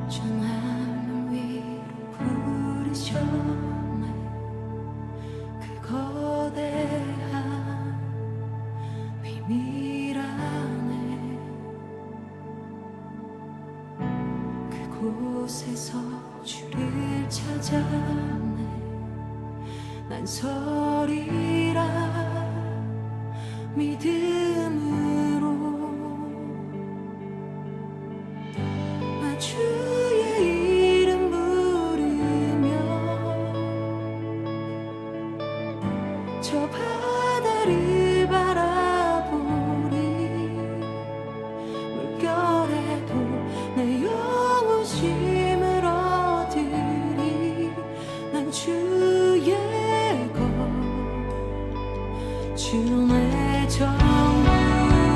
저 하늘 위로 부르셨네. 그 거대한 비밀 안에 그곳에서 주를 찾았네. 난 서리라 믿음으로 주의 이름 부르며 저 바다를 바라보리. 물결에도 내 영원심을 얻으리. 난 주의 것, 주 내 전부.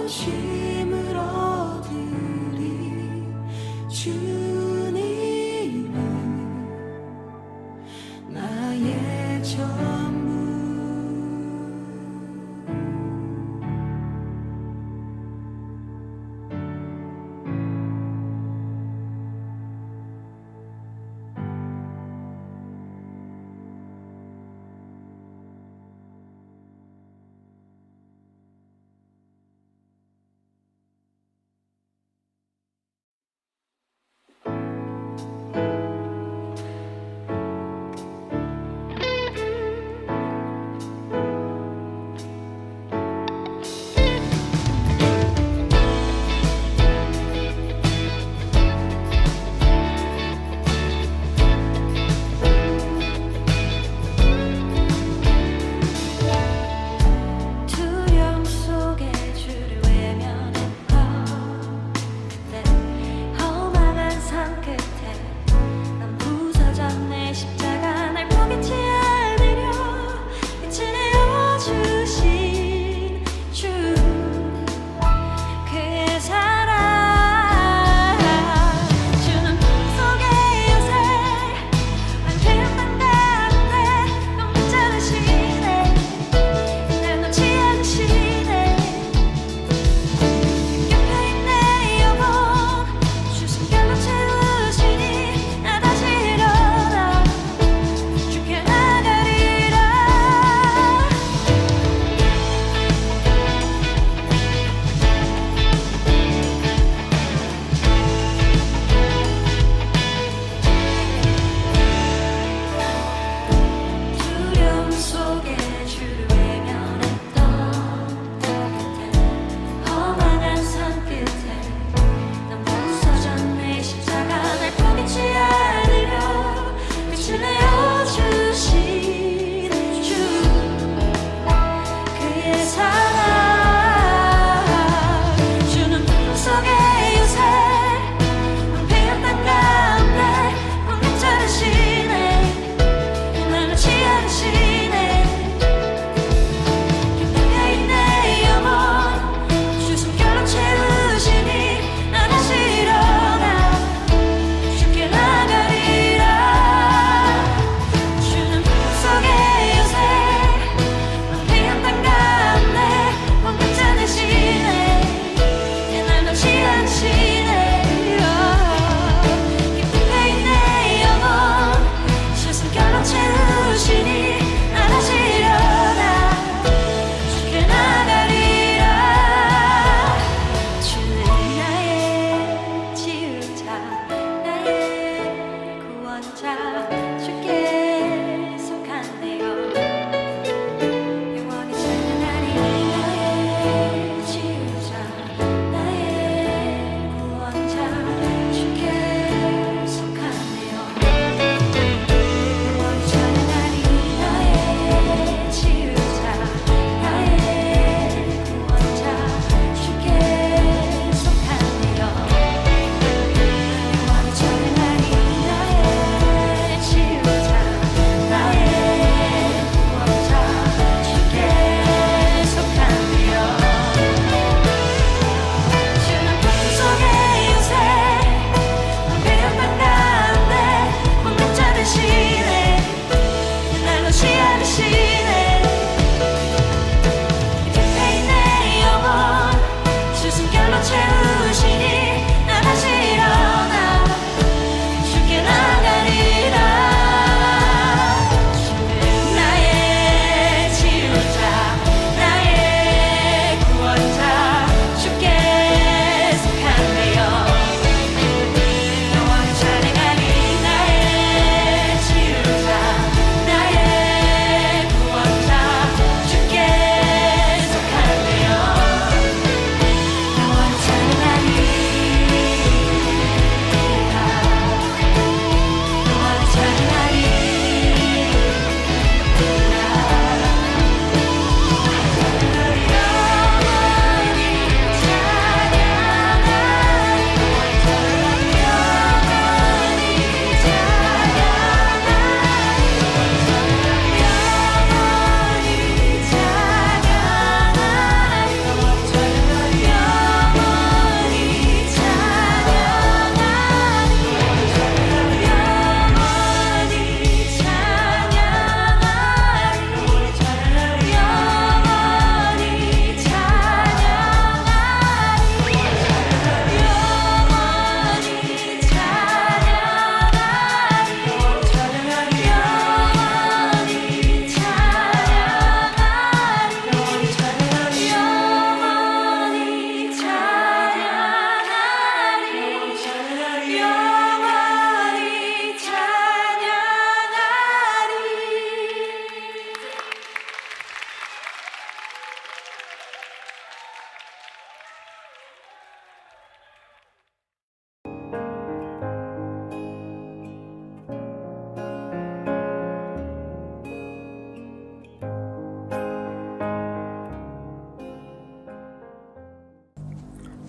영원심을 얻으리. 주님은 나의 전부.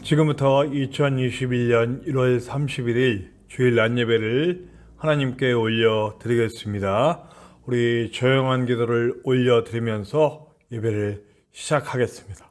지금부터 2021년 1월 31일 주일 낮 예배를 하나님께 올려드리겠습니다. 우리 조용한 기도를 올려드리면서 예배를 시작하겠습니다.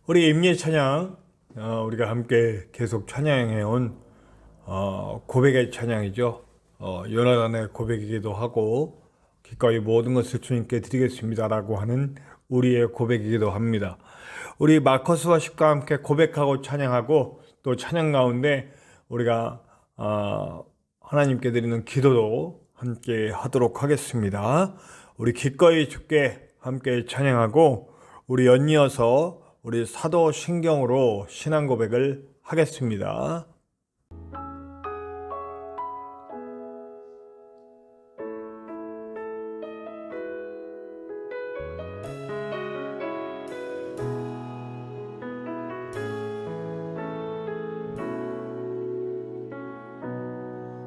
우리 임예 찬양, 우리가 함께 계속 찬양해온 고백의 찬양이죠. 요나단의 고백이기도 하고 기꺼이 모든 것을 주님께 드리겠습니다라고 하는 우리의 고백이기도 합니다. 우리 마커스와 10과 함께 고백하고 찬양하고 또 찬양 가운데 우리가 하나님께 드리는 기도도 함께 하도록 하겠습니다. 우리 기꺼이 주께 함께 찬양하고 우리 연이어서 우리 사도신경으로 신앙 고백을 하겠습니다.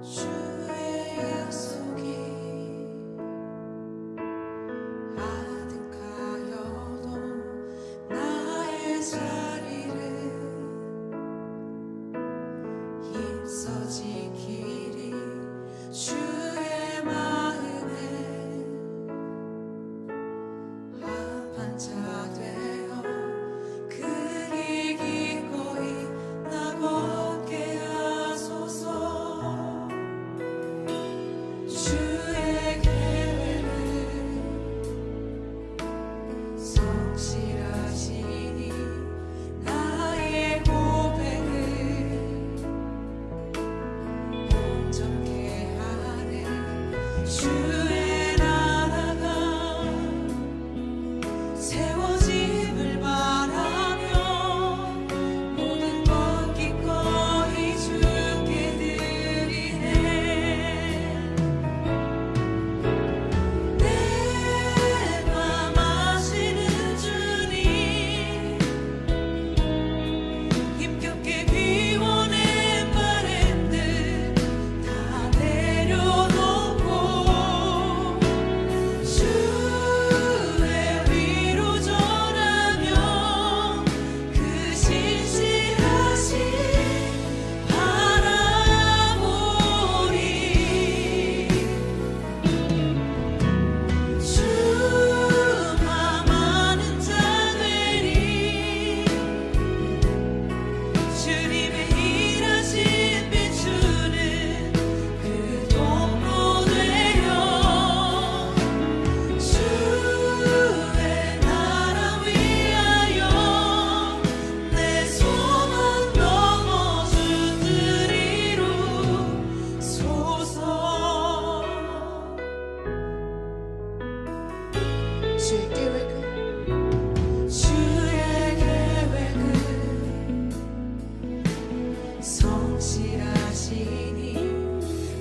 주의 약속이 아득하여도 나의 자리를 힘써 지키리. 주의 마음에 합한 자 되어 그 길 기꺼이 나 걷게 하소서. 주의 계획은 성실하시니 나의 고백을 온전케 하네. 주의 나라가 세워짐을 바라며 모든 것 기꺼이 주께 드리네. 내 맘 아시는 주님, 힘겹게 비워낸 바램들 다 내려놓고 주의 위로 전하며 그 신실하심 바라보리. 주만 아는 자 되리. 주님의 일하신 비추는 그 통로 되어 주의 나라 위하여 내 소망 넘어주리로소서. 주의 계획은 성실하시니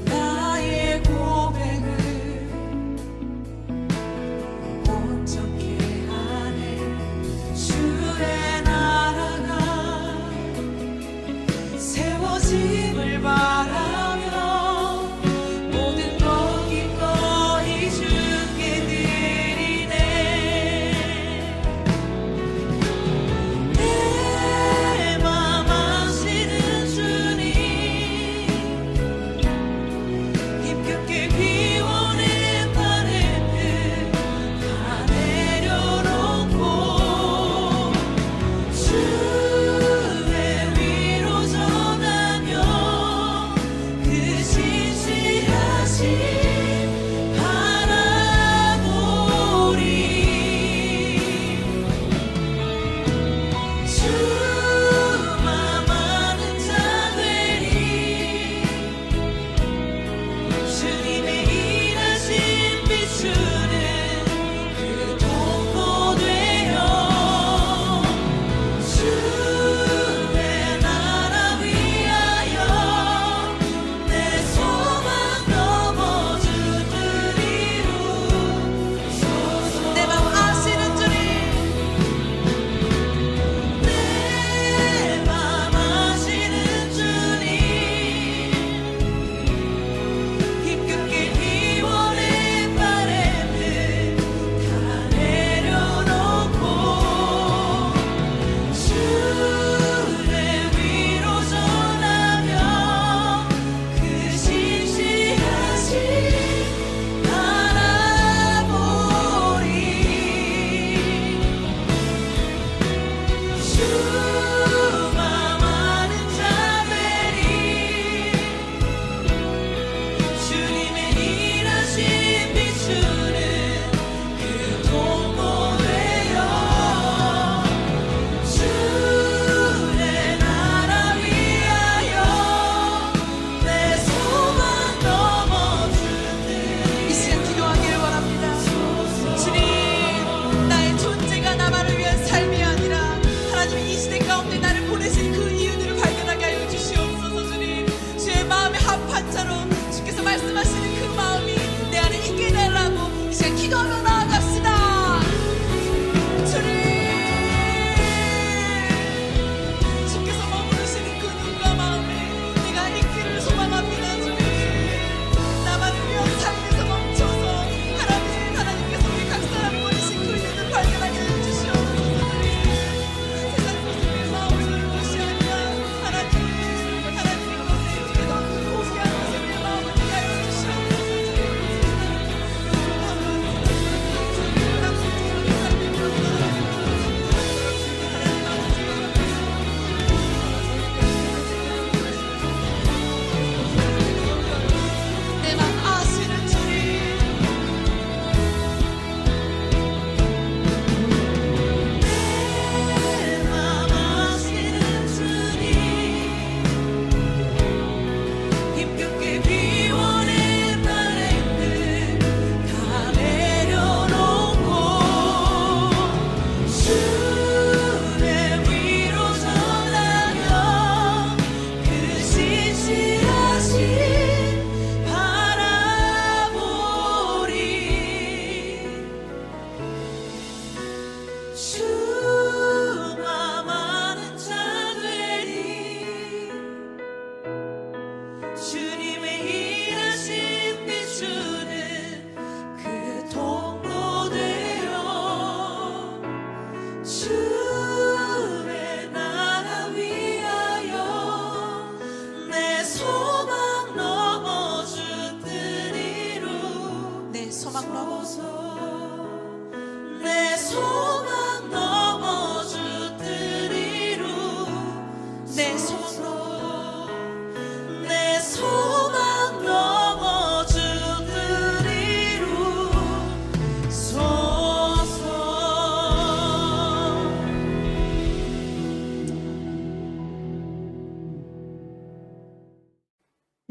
나의 고백을 온전케 하네. 주의 나라가 세워짐을 바라며 모든 것 기꺼이 주께 드리네. 내 맘 아시는 주님, 힘겹게 비워낸 바램들 다 내려놓고 주의 위로 전하며 그 신실하심 바라보리. 주만 아는 자 되리. 주님의 일하신 비추는 그 통로 되어 주의 나라 위하여 내 소망 넘어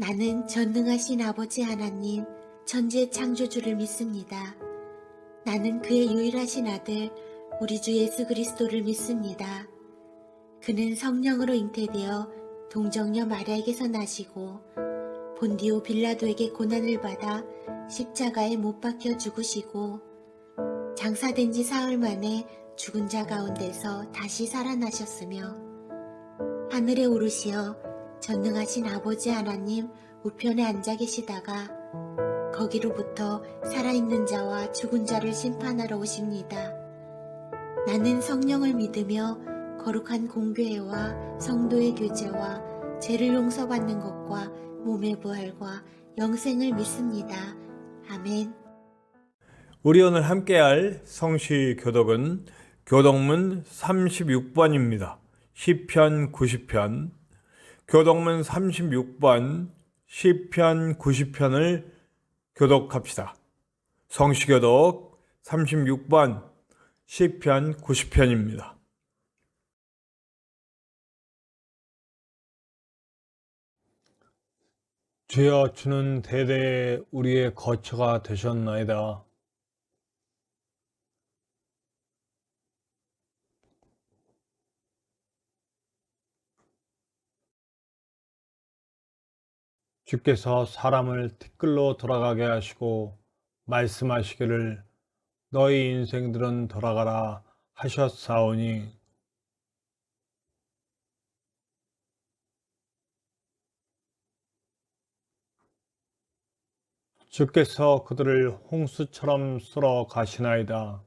나는 전능하신 아버지 하나님, 천지의 창조주를 믿습니다. 나는 그의 유일하신 아들, 우리 주 예수 그리스도를 믿습니다. 그는 성령으로 잉태되어 동정녀 마리아에게서 나시고 본디오 빌라도에게 고난을 받아 십자가에 못 박혀 죽으시고 장사된 지 사흘 만에 죽은 자 가운데서 다시 살아나셨으며 하늘에 오르시어 전능하신 아버지 하나님 우편에 앉아 계시다가 거기로부터 살아있는 자와 죽은 자를 심판하러 오십니다. 나는 성령을 믿으며 거룩한 공교회와 성도의 교제와 죄를 용서받는 것과 몸의 부활과 영생을 믿습니다. 아멘. 우리 오늘 함께할 성시 교독은 교독문 36번입니다. 시편 90편, 교독문 36번, 시편 90편을 교독합시다. 성시 교독 36번, 시편 90편입니다. 주여, 주는 대대에 우리의 거처가 되셨나이다. 주께서 사람을 티끌로 돌아가게 하시고 말씀하시기를 너희 인생들은 돌아가라 하셨사오니 주께서 그들을 홍수처럼 쓸어 가시나이다.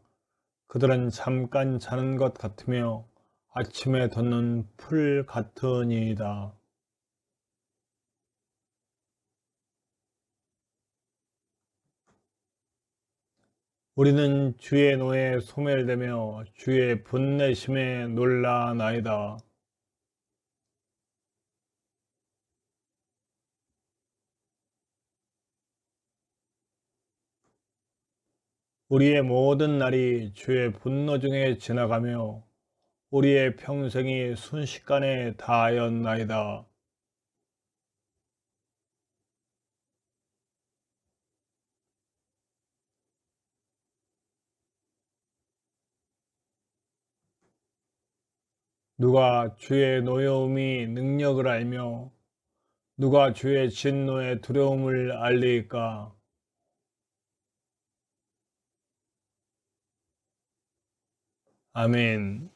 그들은 잠깐 자는 것 같으며 아침에 돋는 풀 같으니이다. 우리는 주의 노에 소멸되며 주의 분내심에 놀라나이다. 우리의 모든 날이 주의 분노 중에 지나가며 우리의 평생이 순식간에 다하였나이다. 누가 주의 노여움이 능력을 알며 누가 주의 진노의 두려움을 알리까? 아멘.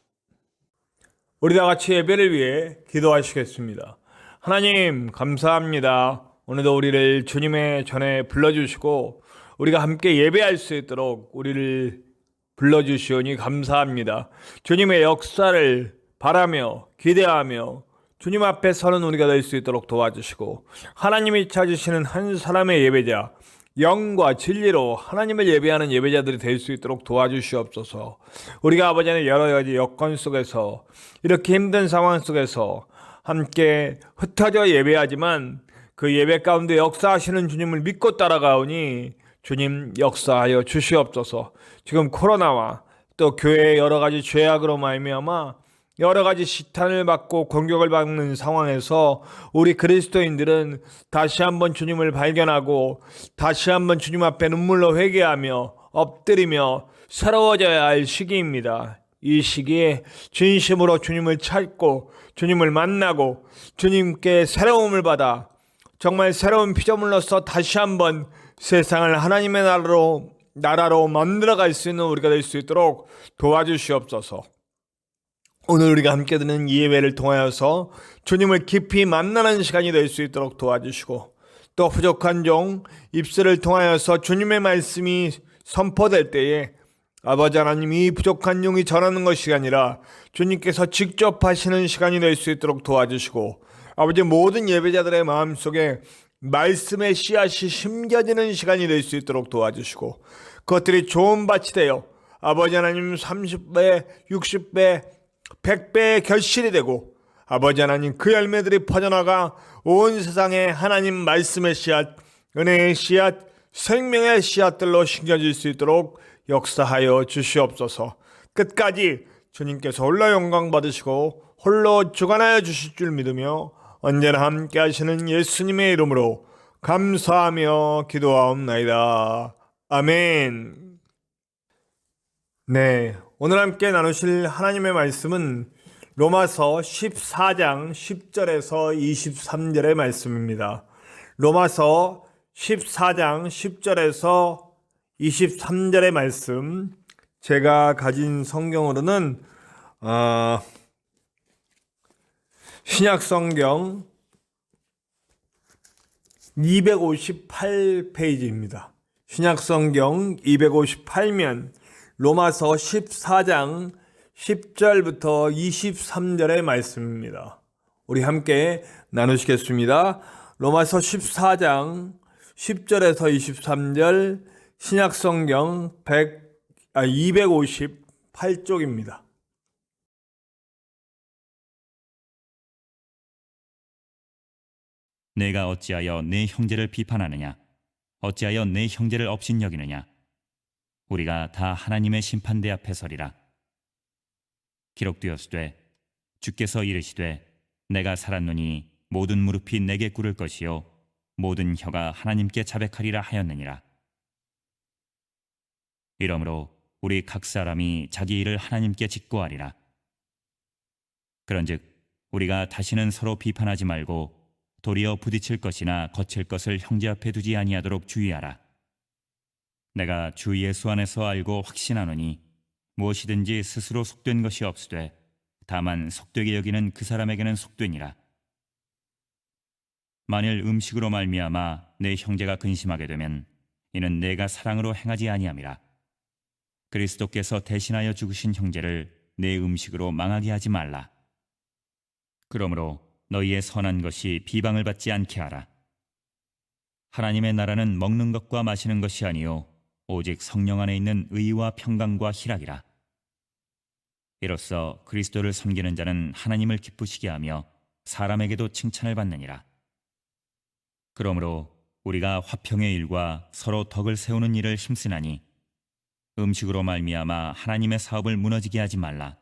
우리 다 같이 예배를 위해 기도하시겠습니다. 하나님, 감사합니다. 오늘도 우리를 주님의 전에 불러주시고 우리가 함께 예배할 수 있도록 우리를 불러주시오니 감사합니다. 주님의 역사를 바라며 기대하며 주님 앞에 서는 우리가 될 수 있도록 도와주시고 하나님이 찾으시는 한 사람의 예배자, 영과 진리로 하나님을 예배하는 예배자들이 될 수 있도록 도와주시옵소서. 우리가 아버지는 여러 가지 여건 속에서 이렇게 힘든 상황 속에서 함께 흩어져 예배하지만 그 예배 가운데 역사하시는 주님을 믿고 따라가오니 주님 역사하여 주시옵소서. 지금 코로나와 또 교회의 여러 가지 죄악으로 말미암아 여러 가지 시탄을 받고 공격을 받는 상황에서 우리 그리스도인들은 다시 한번 주님을 발견하고 다시 한번 주님 앞에 눈물로 회개하며 엎드리며 새로워져야 할 시기입니다. 이 시기에 진심으로 주님을 찾고 주님을 만나고 주님께 새로움을 받아 정말 새로운 피조물로서 다시 한번 세상을 하나님의 나라로 만들어갈 수 있는 우리가 될 수 있도록 도와주시옵소서. 오늘 우리가 함께 듣는 이 예배를 통하여서 주님을 깊이 만나는 시간이 될 수 있도록 도와주시고 또 부족한 종 입술을 통하여서 주님의 말씀이 선포될 때에 아버지 하나님, 이 부족한 종이 전하는 것이 아니라 주님께서 직접 하시는 시간이 될 수 있도록 도와주시고 아버지, 모든 예배자들의 마음속에 말씀의 씨앗이 심겨지는 시간이 될 수 있도록 도와주시고 그것들이 좋은 밭이 되어 아버지 하나님 30배, 60배, 100배의 결실이 되고 아버지 하나님, 그 열매들이 퍼져나가 온 세상에 하나님 말씀의 씨앗, 은혜의 씨앗, 생명의 씨앗들로 심겨질 수 있도록 역사하여 주시옵소서. 끝까지 주님께서 홀로 영광 받으시고 홀로 주관하여 주실 줄 믿으며 언제나 함께 하시는 예수님의 이름으로 감사하며 기도하옵나이다. 아멘. 네, 오늘 함께 나누실 하나님의 말씀은 로마서 14장 10절에서 23절의 말씀입니다. 로마서 14장 10절에서 23절의 말씀, 제가 가진 성경으로는 신약성경 258페이지입니다. 신약성경 258면 로마서 14장 10절부터 23절의 말씀입니다. 우리 함께 나누시겠습니다. 로마서 14장 10절에서 23절, 신약성경 258쪽입니다. 내가 어찌하여 내 형제를 비판하느냐? 어찌하여 내 형제를 업신여기느냐? 우리가 다 하나님의 심판대 앞에 서리라. 기록되었으되 주께서 이르시되 내가 살았노니 모든 무릎이 내게 꿇을 것이요 모든 혀가 하나님께 자백하리라 하였느니라. 이러므로 우리 각 사람이 자기 일을 하나님께 직고하리라. 그런즉 우리가 다시는 서로 비판하지 말고 도리어 부딪힐 것이나 거칠 것을 형제 앞에 두지 아니하도록 주의하라. 내가 주 예수 안에서 알고 확신하노니 무엇이든지 스스로 속된 것이 없으되 다만 속되게 여기는 그 사람에게는 속되니라. 만일 음식으로 말미암아 내 형제가 근심하게 되면 이는 내가 사랑으로 행하지 아니함이라. 그리스도께서 대신하여 죽으신 형제를 내 음식으로 망하게 하지 말라. 그러므로 너희의 선한 것이 비방을 받지 않게 하라. 하나님의 나라는 먹는 것과 마시는 것이 아니요 오직 성령 안에 있는 의와 평강과 희락이라. 이로써 그리스도를 섬기는 자는 하나님을 기쁘시게 하며 사람에게도 칭찬을 받느니라. 그러므로 우리가 화평의 일과 서로 덕을 세우는 일을 힘쓰나니 음식으로 말미암아 하나님의 사업을 무너지게 하지 말라.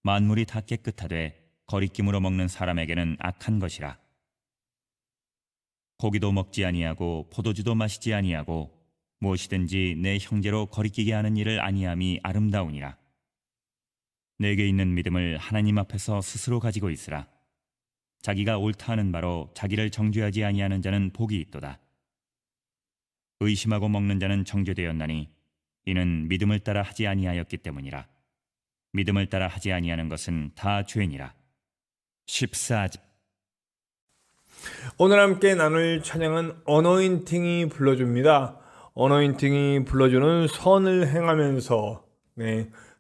만물이 다 깨끗하되 거리낌으로 먹는 사람에게는 악한 것이라. 고기도 먹지 아니하고 포도주도 마시지 아니하고 무엇이든지 내 형제로 거리끼게 하는 일을 아니함이 아름다우니라. 내게 있는 믿음을 하나님 앞에서 스스로 가지고 있으라. 자기가 옳다 하는 바로 자기를 정죄하지 아니하는 자는 복이 있도다. 의심하고 먹는 자는 정죄되었나니 이는 믿음을 따라 하지 아니하였기 때문이라. 믿음을 따라 하지 아니하는 것은 다 죄니라. 14절. 오늘 함께 나눌 찬양은 어노인팅이 불러줍니다. 어노인팅이 불러주는 선을 행하면서,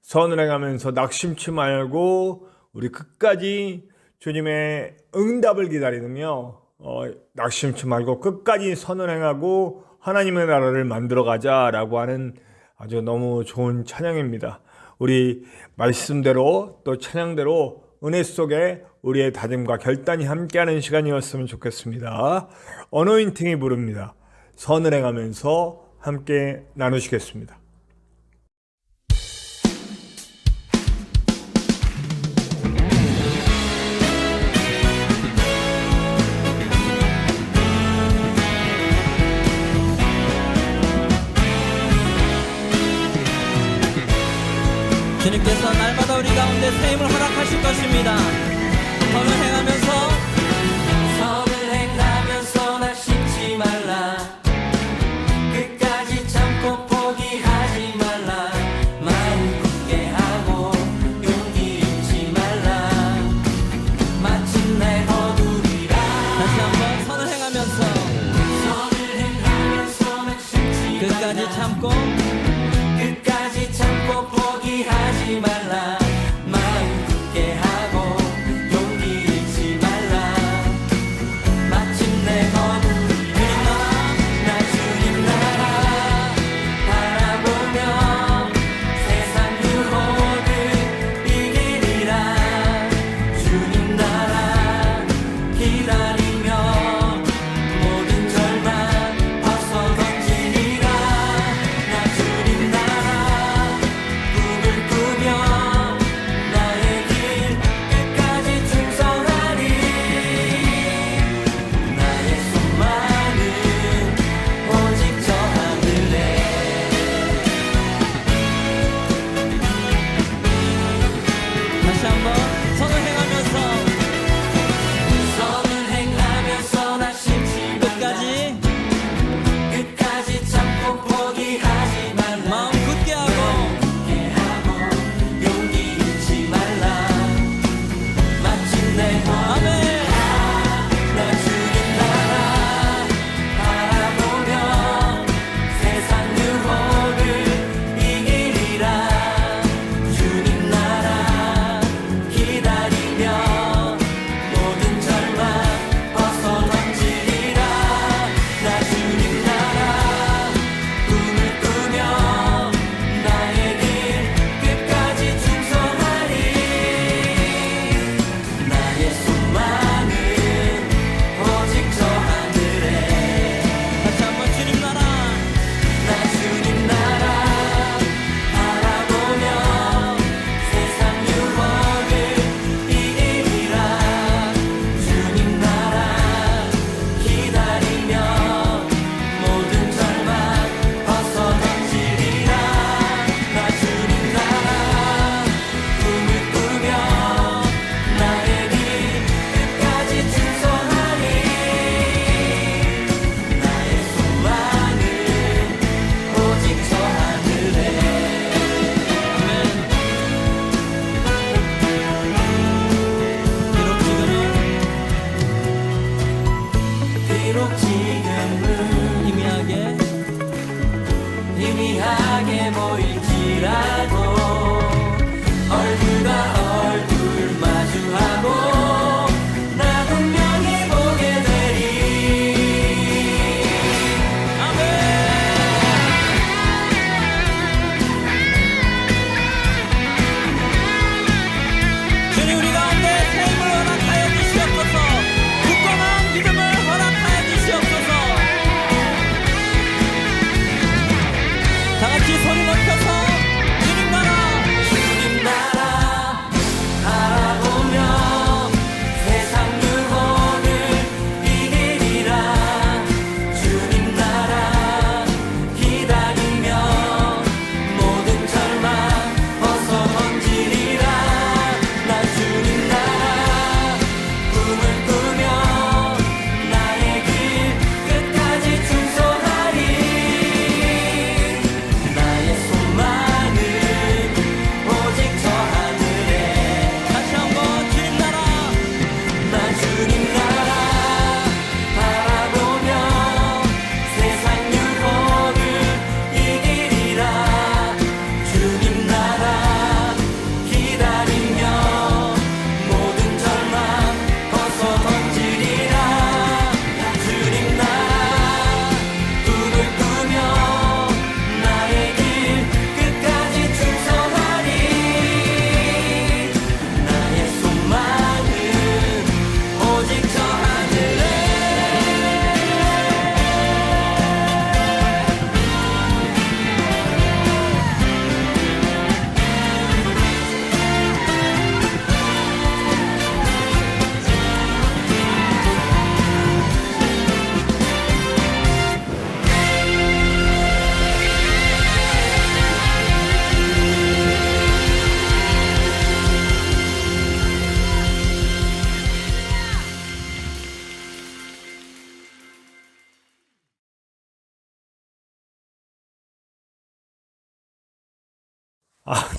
선을 행하면서 낙심치 말고 우리 끝까지 주님의 응답을 기다리며 낙심치 말고 끝까지 선을 행하고 하나님의 나라를 만들어가자라고 하는 아주 너무 좋은 찬양입니다. 우리 말씀대로 또 찬양대로 은혜 속에 우리의 다짐과 결단이 함께하는 시간이었으면 좋겠습니다. 어노인팅이 부릅니다. 선을 행하면서 함께 나누시겠습니다. 주님께서 날마다 우리 가운데 새 힘을 허락하실 것입니다. 선을 행하면서 낙심치 말라. 끝까지 참고 포기하지 말라. 마음 굳게 하고 용기 잃지 말라. 마침내 거두리라. 다시 한번 선을 행하면서 낙심치 끝까지 참고 포기하지 말라. 마음 굳게 하고 용기 잃지 말라. 마침내 거두리라. 나 주님 나라 바라보며 세상 유혹을 이기리라. 주님 나라 기다리며 모든 절망 벗어 던지리라. 나 주님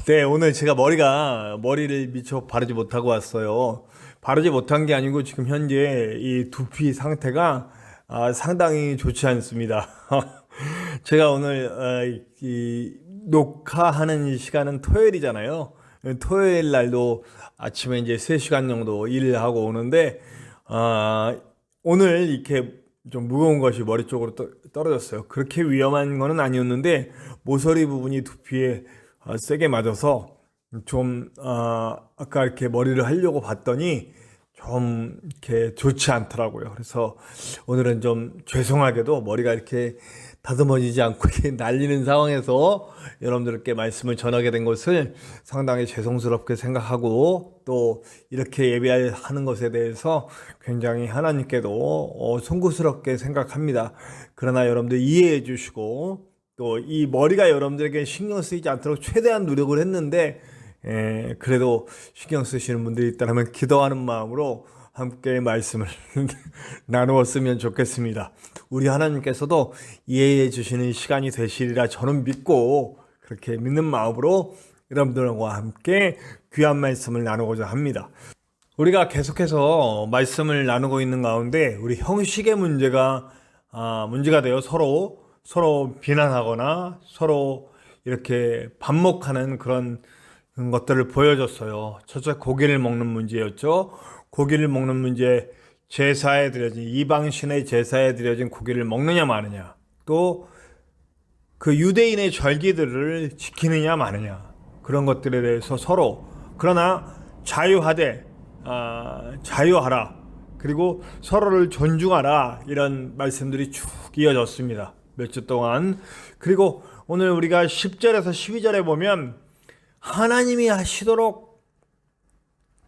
네, 오늘 제가 머리를 미처 바르지 못하고 왔어요. 바르지 못한 게 아니고 지금 현재 이 두피 상태가 상당히 좋지 않습니다. 제가 오늘 이 녹화하는 이 시간은 토요일이잖아요. 토요일 날도 아침에 이제 3시간 정도 일을 하고 오는데 오늘 이렇게 좀 무거운 것이 머리 쪽으로 떨어졌어요. 그렇게 위험한 거는 아니었는데 모서리 부분이 두피에 세게 맞아서 좀 아까 이렇게 머리를 하려고 봤더니 좀 이렇게 좋지 않더라고요. 그래서 오늘은 좀 죄송하게도 머리가 이렇게 다듬어지지 않고 이렇게 날리는 상황에서 여러분들께 말씀을 전하게 된 것을 상당히 죄송스럽게 생각하고 또 이렇게 예배하는 것에 대해서 굉장히 하나님께도 송구스럽게 생각합니다. 그러나 여러분들 이해해 주시고 또 이 머리가 여러분들에게 신경 쓰이지 않도록 최대한 노력을 했는데 그래도 신경 쓰시는 분들이 있다면 기도하는 마음으로 함께 말씀을 나누었으면 좋겠습니다. 우리 하나님께서도 이해해 주시는 시간이 되시리라 저는 믿고 그렇게 믿는 마음으로 여러분들과 함께 귀한 말씀을 나누고자 합니다. 우리가 계속해서 말씀을 나누고 있는 가운데 우리 형식의 문제가 되어 서로 비난하거나 서로 이렇게 반목하는 그런 것들을 보여줬어요. 첫째 고기를 먹는 문제였죠. 고기를 먹는 문제, 제사에 드려진 이방신의 제사에 드려진 고기를 먹느냐 마느냐, 또 그 유대인의 절기들을 지키느냐 마느냐, 그런 것들에 대해서 서로 그러나 자유하라, 그리고 서로를 존중하라, 이런 말씀들이 쭉 이어졌습니다. 몇 주 동안. 그리고 오늘 우리가 10절에서 12절에 보면 하나님이 하시도록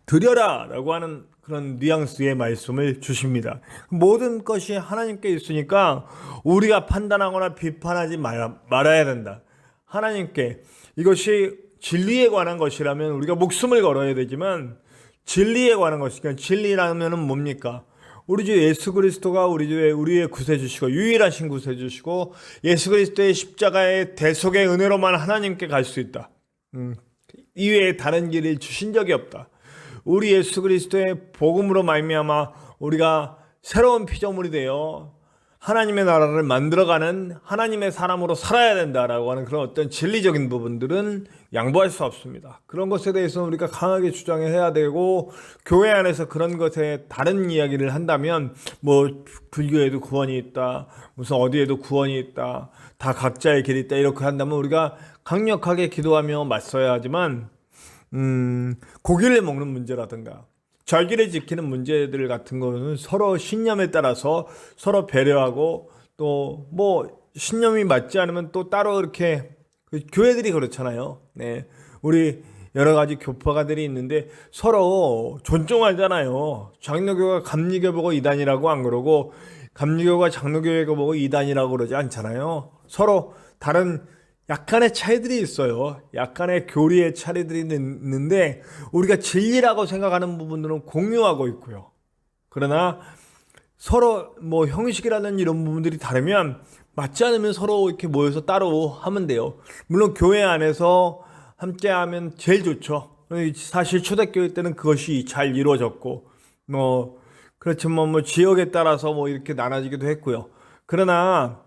드려라 라고 하는 그런 뉘앙스의 말씀을 주십니다. 모든 것이 하나님께 있으니까 우리가 판단하거나 비판하지 말아야 된다. 하나님께 이것이 진리에 관한 것이라면 우리가 목숨을 걸어야 되지만 진리에 관한 것이니까 진리라면 뭡니까? 우리 주 예수 그리스도가 우리의 구세주시고 유일하신 구세주시고 예수 그리스도의 십자가의 대속의 은혜로만 하나님께 갈 수 있다. 이외에 다른 길을 주신 적이 없다. 우리 예수 그리스도의 복음으로 말미암아 우리가 새로운 피조물이 되어 하나님의 나라를 만들어가는 하나님의 사람으로 살아야 된다라고 하는 그런 어떤 진리적인 부분들은 양보할 수 없습니다. 그런 것에 대해서는 우리가 강하게 주장해야 되고, 교회 안에서 그런 것에 다른 이야기를 한다면 뭐 불교에도 구원이 있다, 무슨 어디에도 구원이 있다, 다 각자의 길이 있다, 이렇게 한다면 우리가 강력하게 기도하며 맞서야 하지만 고기를 먹는 문제라든가 절기를 지키는 문제들 같은 거는 서로 신념에 따라서 서로 배려하고, 또 뭐 신념이 맞지 않으면 또 따로 이렇게 교회들이 그렇잖아요. 네, 우리 여러 가지 교파가들이 있는데 서로 존중하잖아요. 장로교가 감리교 보고 이단이라고 안 그러고 감리교가 장로교회가 보고 이단이라고 그러지 않잖아요. 서로 다른 약간의 차이들이 있어요. 약간의 교리의 차이들이 있는데 우리가 진리라고 생각하는 부분들은 공유하고 있고요. 그러나 서로 뭐 형식이라는 이런 부분들이 다르면 맞지 않으면 서로 이렇게 모여서 따로 하면 돼요. 물론 교회 안에서 함께 하면 제일 좋죠. 사실 초대교회 때는 그것이 잘 이루어졌고, 뭐 그렇지만 뭐 지역에 따라서 뭐 이렇게 나눠지기도 했고요. 그러나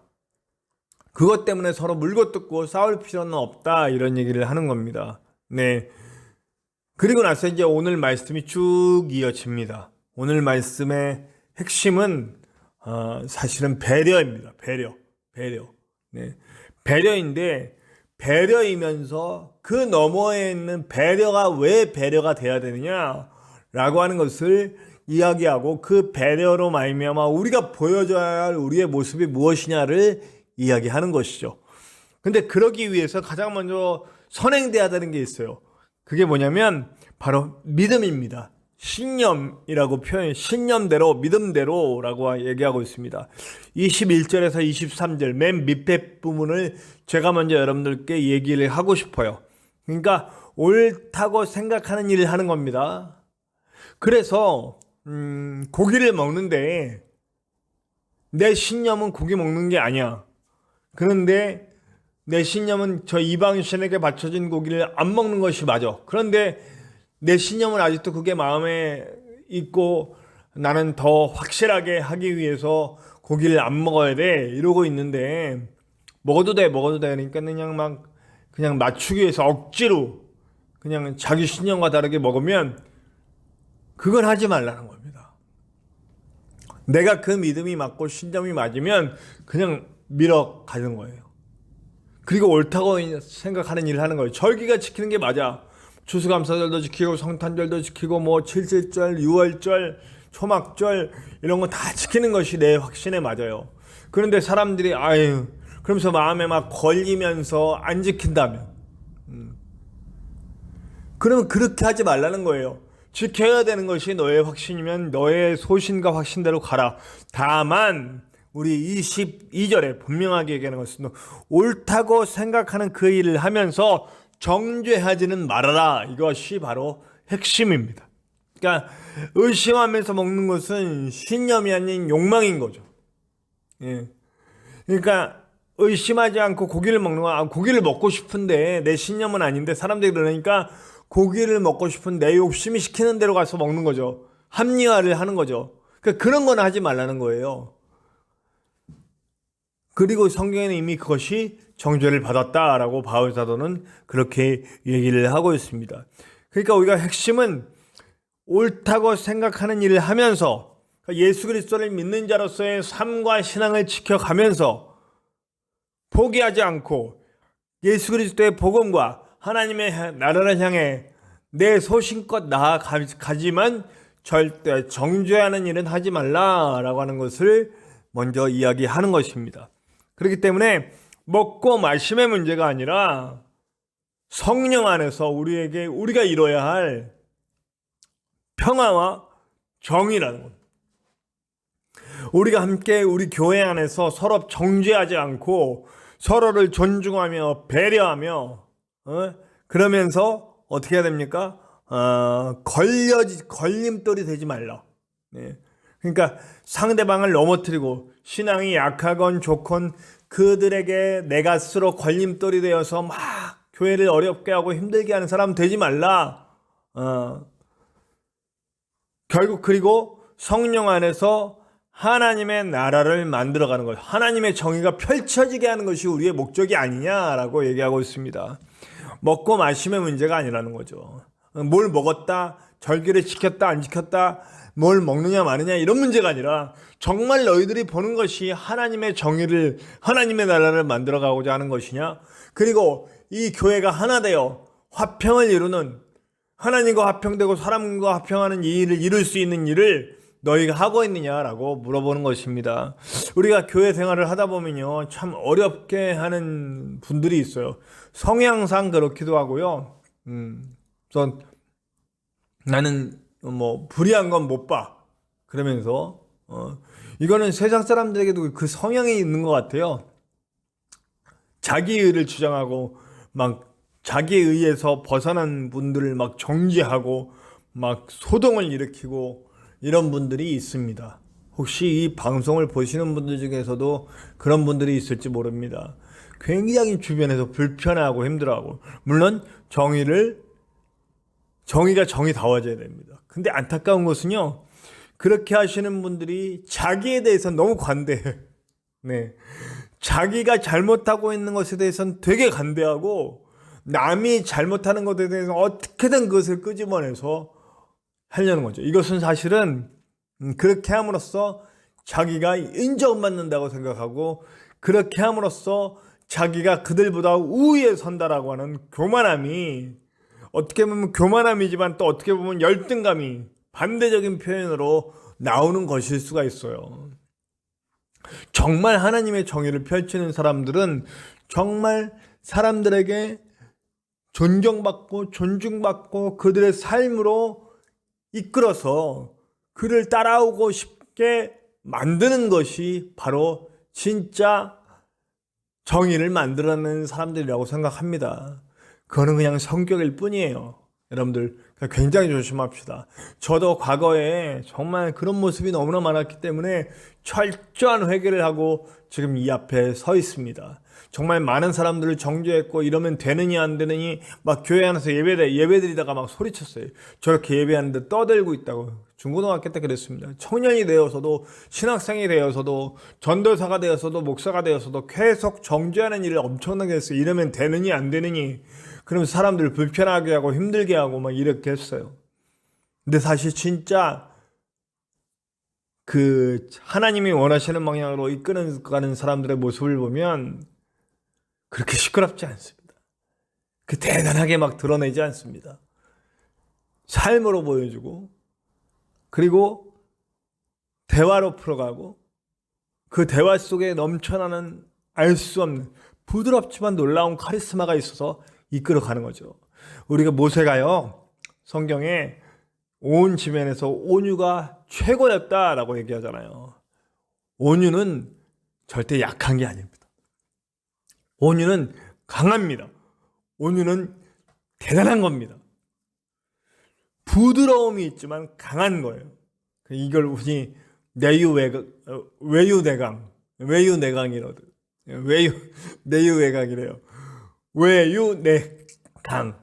그것 때문에 서로 물고 뜯고 싸울 필요는 없다, 이런 얘기를 하는 겁니다. 네. 그리고 나서 이제 오늘 말씀이 쭉 이어집니다. 오늘 말씀의 핵심은 사실은 배려입니다. 배려. 네. 배려인데 배려이면서 그 너머에 있는 배려가 왜 배려가 돼야 되느냐라고 하는 것을 이야기하고, 그 배려로 말미암아 우리가 보여줘야 할 우리의 모습이 무엇이냐를 이야기하는 것이죠. 근데 그러기 위해서 가장 먼저 선행돼야 되는 게 있어요. 그게 뭐냐면 바로 믿음입니다. 신념이라고 신념대로, 믿음대로라고 얘기하고 있습니다. 21절에서 23절 맨 밑에 부분을 제가 먼저 여러분들께 얘기를 하고 싶어요. 그러니까 옳다고 생각하는 일을 하는 겁니다. 그래서 고기를 먹는데 내 신념은 고기 먹는 게 아니야. 그런데 내 신념은 저 이방신에게 바쳐진 고기를 안 먹는 것이 맞아. 그런데 내 신념은 아직도 그게 마음에 있고 나는 더 확실하게 하기 위해서 고기를 안 먹어야 돼 이러고 있는데 먹어도 돼 그러니까 그냥 맞추기 위해서 억지로 그냥 자기 신념과 다르게 먹으면 그건 하지 말라는 겁니다. 내가 그 믿음이 맞고 신념이 맞으면 그냥 밀어 가는 거예요. 그리고 옳다고 생각하는 일을 하는 거예요. 절기가 지키는 게 맞아. 추수감사절도 지키고 성탄절도 지키고 뭐 칠칠절, 유월절, 초막절 이런 거 다 지키는 것이 내 확신에 맞아요. 그런데 사람들이 아유 그러면서 마음에 막 걸리면서 안 지킨다면 그러면 그렇게 하지 말라는 거예요. 지켜야 되는 것이 너의 확신이면 너의 소신과 확신대로 가라. 다만 우리 22절에 분명하게 얘기하는 것은 옳다고 생각하는 그 일을 하면서 정죄하지는 말아라. 이것이 바로 핵심입니다. 그러니까 의심하면서 먹는 것은 신념이 아닌 욕망인 거죠. 예. 그러니까 의심하지 않고 고기를 먹는 거, 고기를 먹고 싶은데 내 신념은 아닌데 사람들이 그러니까 고기를 먹고 싶은 내 욕심이 시키는 대로 가서 먹는 거죠. 합리화를 하는 거죠. 그러니까 그런 건 하지 말라는 거예요. 그리고 성경에는 이미 그것이 정죄를 받았다라고 바울 사도는 그렇게 얘기를 하고 있습니다. 그러니까 우리가 핵심은 옳다고 생각하는 일을 하면서 예수 그리스도를 믿는 자로서의 삶과 신앙을 지켜가면서 포기하지 않고 예수 그리스도의 복음과 하나님의 나라를 향해 내 소신껏 나아가지만 절대 정죄하는 일은 하지 말라라고 하는 것을 먼저 이야기하는 것입니다. 그렇기 때문에 먹고 마심의 문제가 아니라 성령 안에서 우리가 이뤄야 할 평화와 정의라는 것. 우리가 함께 우리 교회 안에서 서로 정죄하지 않고 서로를 존중하며 배려하며 그러면서 어떻게 해야 됩니까? 걸림돌이 되지 말라. 네. 그러니까 상대방을 넘어뜨리고 신앙이 약하건 좋건 그들에게 내가 스스로 걸림돌이 되어서 막 교회를 어렵게 하고 힘들게 하는 사람 되지 말라. 결국 그리고 성령 안에서 하나님의 나라를 만들어가는 것, 하나님의 정의가 펼쳐지게 하는 것이 우리의 목적이 아니냐라고 얘기하고 있습니다. 먹고 마심의 문제가 아니라는 거죠. 뭘 먹었다, 절기를 지켰다, 안 지켰다, 뭘 먹느냐 마느냐 이런 문제가 아니라 정말 너희들이 보는 것이 하나님의 정의를, 하나님의 나라를 만들어가고자 하는 것이냐, 그리고 이 교회가 하나 되어 화평을 이루는, 하나님과 화평되고 사람과 화평하는 이 일을 이룰 수 있는 일을 너희가 하고 있느냐라고 물어보는 것입니다. 우리가 교회 생활을 하다 보면요, 참 어렵게 하는 분들이 있어요. 성향상 그렇기도 하고요. 그래서 나는 뭐 불의한 건 못 봐. 그러면서 이거는 세상 사람들에게도 그 성향이 있는 것 같아요. 자기의를 주장하고 막 자기에 의해서 벗어난 분들을 막 정죄하고 막 소동을 일으키고 이런 분들이 있습니다. 혹시 이 방송을 보시는 분들 중에서도 그런 분들이 있을지 모릅니다. 굉장히 주변에서 불편해하고 힘들어하고, 물론 정의가 정의다워져야 됩니다. 근데 안타까운 것은요, 그렇게 하시는 분들이 자기에 대해서 너무 관대해. 네. 자기가 잘못하고 있는 것에 대해서는 되게 관대하고, 남이 잘못하는 것에 대해서 어떻게든 그것을 끄집어내서 하려는 거죠. 이것은 사실은 그렇게 함으로써 자기가 인정받는다고 생각하고, 그렇게 함으로써 자기가 그들보다 우위에 선다라고 하는 교만함이, 어떻게 보면 교만함이지만 또 어떻게 보면 열등감이 반대적인 표현으로 나오는 것일 수가 있어요. 정말 하나님의 정의를 펼치는 사람들은 정말 사람들에게 존경받고 존중받고 그들의 삶으로 이끌어서 그를 따라오고 싶게 만드는 것이 바로 진짜 정의를 만들어내는 사람들이라고 생각합니다. 그거는 그냥 성격일 뿐이에요. 여러분들, 그러니까 굉장히 조심합시다. 저도 과거에 정말 그런 모습이 너무나 많았기 때문에 철저한 회개를 하고 지금 이 앞에 서 있습니다. 정말 많은 사람들을 정죄했고 이러면 되느니 안 되느니 막 교회 안에서 예배드리다가 막 소리쳤어요. 저렇게 예배하는데 떠들고 있다고. 중고등학교 때 그랬습니다. 청년이 되어서도 신학생이 되어서도 전도사가 되어서도 목사가 되어서도 계속 정죄하는 일을 엄청나게 했어요. 이러면 되느니 안 되느니. 그럼 사람들을 불편하게 하고 힘들게 하고 막 이렇게 했어요. 근데 사실 진짜 그 하나님이 원하시는 방향으로 이끌어가는 사람들의 모습을 보면 그렇게 시끄럽지 않습니다. 그 대단하게 막 드러내지 않습니다. 삶으로 보여주고 그리고 대화로 풀어가고 그 대화 속에 넘쳐나는 알 수 없는 부드럽지만 놀라운 카리스마가 있어서 이끌어가는 거죠. 우리가 모세가요 성경에 온 지면에서 온유가 최고였다라고 얘기하잖아요. 온유는 절대 약한 게 아닙니다. 온유는 강합니다. 온유는 대단한 겁니다. 부드러움이 있지만 강한 거예요. 이걸 흔히 외유내강이라도 내유외강이래요. 외유내강.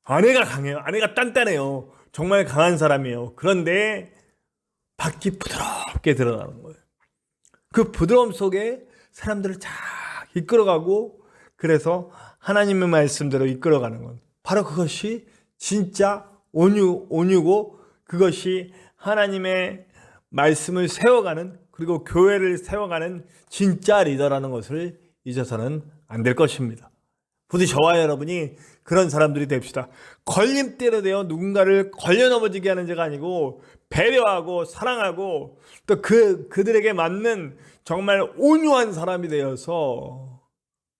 아내가 강해요. 아내가 단단해요. 정말 강한 사람이에요. 그런데 밖이 부드럽게 드러나는 거예요. 그 부드러움 속에 사람들을 잘 이끌어가고 그래서 하나님의 말씀대로 이끌어가는 건 바로 그것이 진짜 온유고 그것이 하나님의 말씀을 세워가는 그리고 교회를 세워가는 진짜 리더라는 것을 잊어서는 안 될 것입니다. 부디 저와 여러분이 그런 사람들이 됩시다. 걸림대로 되어 누군가를 걸려 넘어지게 하는 자가 아니고 배려하고 사랑하고 또 그들에게 맞는 정말 온유한 사람이 되어서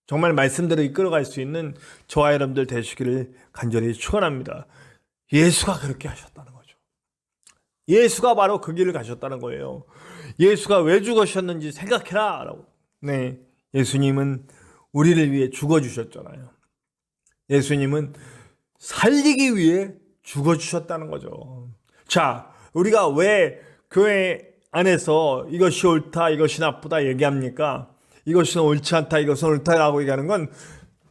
정말 말씀대로 이끌어갈 수 있는 저와 여러분들 되시기를 간절히 축원합니다. 예수가 그렇게 하셨다는 거죠. 예수가 바로 그 길을 가셨다는 거예요. 예수가 왜 죽으셨는지 생각해라 라고. 네, 예수님은 우리를 위해 죽어주셨잖아요. 예수님은 살리기 위해 죽어주셨다는 거죠. 자, 우리가 왜 교회 안에서 이것이 옳다, 이것이 나쁘다 얘기합니까? 이것은 옳지 않다, 이것은 옳다라고 얘기하는 건